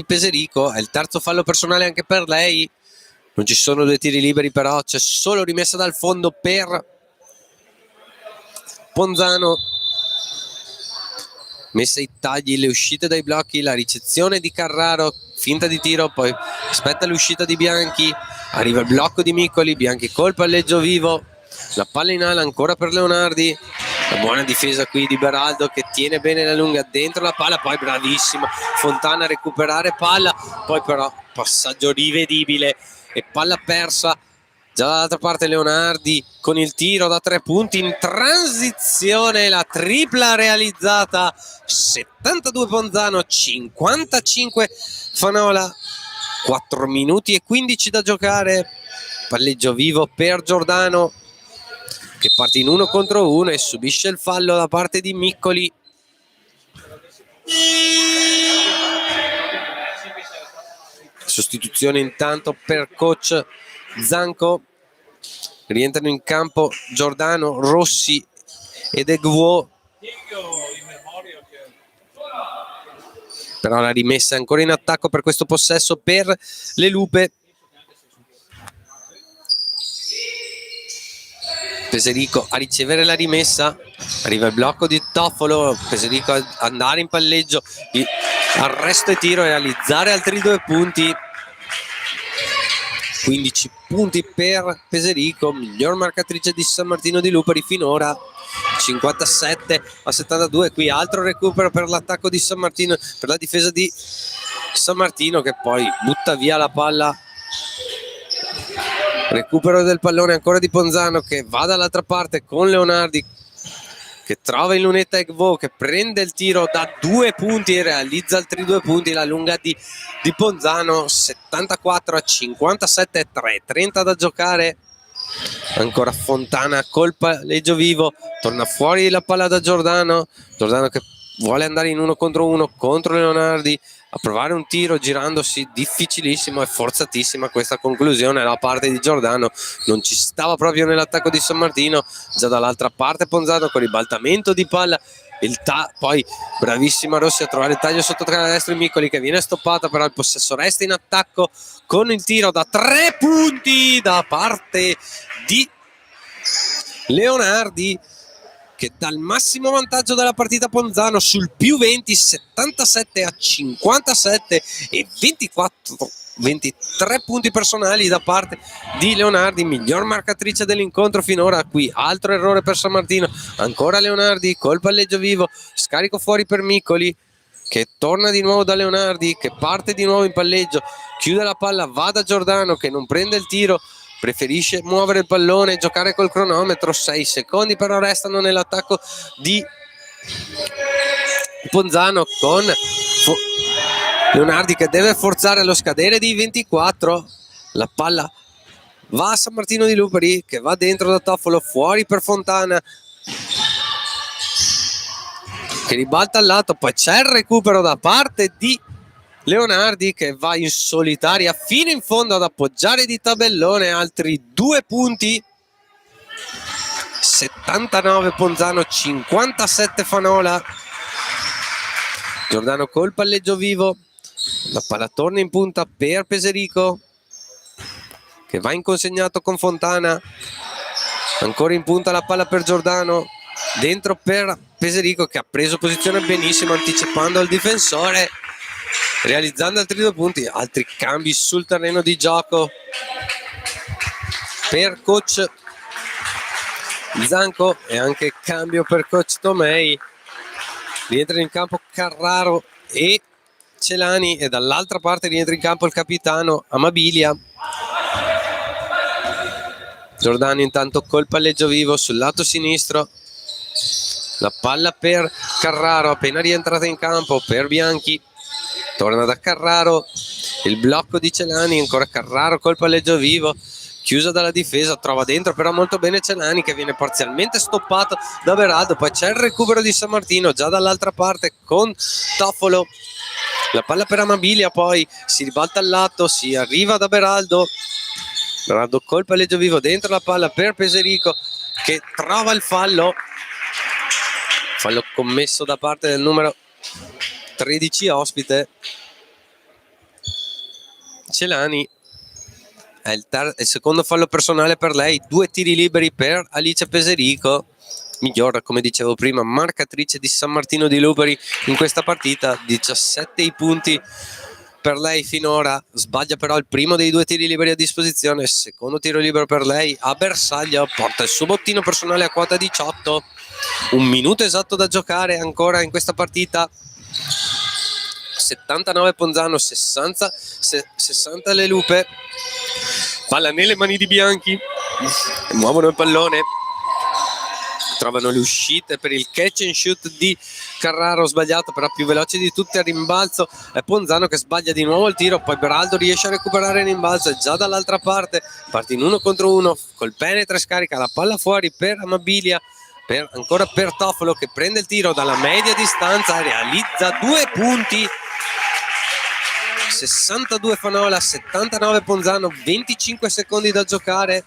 Peserico, è il terzo fallo personale anche per lei, non ci sono 2 tiri liberi però c'è solo rimessa dal fondo per Ponzano, messa i tagli, le uscite dai blocchi, la ricezione di Carraro, finta di tiro, poi aspetta l'uscita di Bianchi, arriva il blocco di Miccoli, Bianchi col palleggio vivo, la palla in ala ancora per Leonardi, la buona difesa qui di Beraldo che tiene bene la lunga dentro la palla, poi bravissima Fontana a recuperare palla, poi però passaggio rivedibile e palla persa Già dall'altra parte Leonardi con il tiro da 3 punti in transizione, la tripla realizzata, 72 Ponzano, 55 Fanola, 4 minuti e 15 da giocare, palleggio vivo per Giordano che parte in 1 contro 1 e subisce il fallo da parte di Miccoli. Sostituzione intanto per coach Zanco, rientrano in campo Giordano, Rossi ed Egwo, però la rimessa è ancora in attacco per questo possesso per le Lupe. Peserico a ricevere la rimessa, arriva il blocco di Toffolo, Peserico a andare in palleggio, arresto e tiro, realizzare altri 2 punti, 15 punti per Peserico, miglior marcatrice di San Martino di Lupari finora, 57-72. Qui altro recupero per l'attacco di San Martino, per la difesa di San Martino che poi butta via la palla. Recupero del pallone ancora di Ponzano che va dall'altra parte con Leonardi che trova in lunetta Egvo che prende il tiro da 2 punti e realizza altri 2 punti. La lunga di Ponzano, 74-57, 3:30 da giocare. Ancora Fontana col palleggio vivo, torna fuori la palla da Giordano che vuole andare in 1 contro 1 contro Leonardi, a provare un tiro girandosi, difficilissimo e forzatissima questa conclusione da parte di Giordano, non ci stava proprio nell'attacco di San Martino. Già dall'altra parte Ponzano con ribaltamento di palla, poi bravissima Rossi a trovare il taglio sotto canestro di Miccoli che viene stoppata, però il possesso resta in attacco con il tiro da 3 punti da parte di Leonardi che dà il massimo vantaggio della partita Ponzano sul più 20, 77-57 e 23 punti personali da parte di Leonardi, miglior marcatrice dell'incontro finora. Qui altro errore per San Martino, ancora Leonardi col palleggio vivo, scarico fuori per Miccoli che torna di nuovo da Leonardi che parte di nuovo in palleggio, chiude la palla, va da Giordano che non prende il tiro, preferisce muovere il pallone e giocare col cronometro. 6 secondi però restano nell'attacco di Ponzano con Leonardi che deve forzare allo scadere di 24. La palla va a San Martino di Lupari che va dentro da Toffolo, fuori per Fontana che ribalta al lato, poi c'è il recupero da parte di Leonardi che va in solitaria fino in fondo ad appoggiare di tabellone, altri 2 punti, 79 Ponzano, 57 Fanola. Giordano col palleggio vivo, la palla torna in punta per Peserico che va inconsegnato con Fontana, ancora in punta la palla per Giordano, dentro per Peserico che ha preso posizione benissimo anticipando il difensore, realizzando altri 2 punti. Altri cambi sul terreno di gioco per coach Zanco e anche cambio per coach Tomei. Rientra in campo Carraro e Celani e dall'altra parte rientra in campo il capitano Amabilia. Giordano intanto col palleggio vivo sul lato sinistro, la palla per Carraro appena rientrata in campo per Bianchi, torna da Carraro, il blocco di Celani, ancora Carraro col palleggio vivo, chiusa dalla difesa, trova dentro però molto bene Celani che viene parzialmente stoppato da Beraldo. Poi c'è il recupero di San Martino già dall'altra parte con Toffolo, la palla per Amabilia, poi si ribalta al lato, si arriva da Beraldo col palleggio vivo, dentro la palla per Peserico che trova il fallo commesso da parte del numero 13 ospite. Celani è il secondo fallo personale per lei, 2 tiri liberi per Alice Peserico, miglior, come dicevo prima, marcatrice di San Martino di Lupari in questa partita, 17 i punti per lei finora. Sbaglia però il primo dei 2 tiri liberi a disposizione, secondo tiro libero per lei a bersaglio, porta il suo bottino personale a quota 18. 1 minuto esatto da giocare ancora in questa partita. 79 Ponzano, 60 le Lupe. Palla nelle mani di Bianchi, muovono il pallone, trovano le uscite per il catch and shoot di Carraro, sbagliato, però più veloce di tutti a rimbalzo è Ponzano che sbaglia di nuovo il tiro, poi Beraldo riesce a recuperare il rimbalzo, è già dall'altra parte, parte in 1 contro 1, col penetra e scarica la palla fuori per Amabilia, ancora per Toffolo che prende il tiro dalla media distanza e realizza 2 punti. 62 Fanola, 79 Ponzano, 25 secondi da giocare,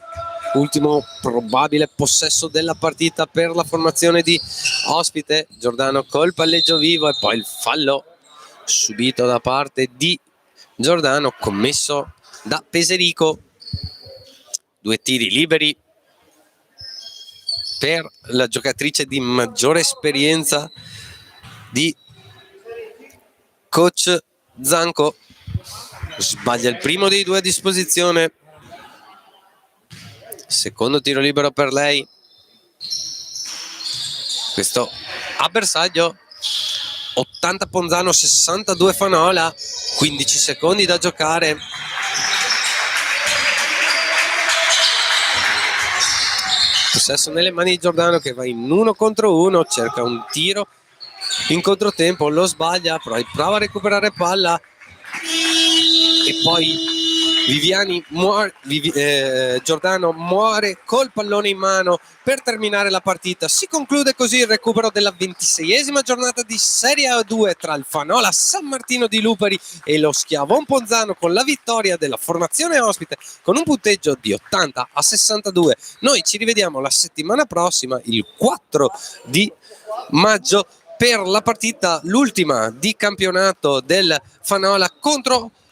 ultimo probabile possesso della partita per la formazione di ospite. Giordano col palleggio vivo e poi il fallo subito da parte di Giordano commesso da Peserico. 2 tiri liberi per la giocatrice di maggiore esperienza di coach Zanco. Sbaglia il primo dei 2 a disposizione, secondo tiro libero per lei. Questo a bersaglio, 80 Ponzano, 62 Fanola, 15 secondi da giocare. Possesso nelle mani di Giordano che va in 1 contro 1, cerca un tiro in controtempo, lo sbaglia, prova a recuperare palla e poi Giordano muore col pallone in mano per terminare la partita. Si conclude così il recupero della 26esima giornata di Serie A2 tra il Fanola San Martino di Lupari e lo Schiavon Ponzano, con la vittoria della formazione ospite con un punteggio di 80-62. Noi ci rivediamo la settimana prossima, il 4 di maggio, per la partita, l'ultima di campionato del Fanola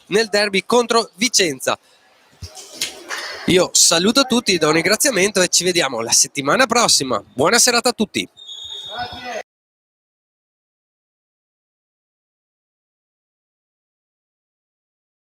nel derby contro Vicenza. Io saluto tutti, do un ringraziamento e ci vediamo la settimana prossima. Buona serata a tutti.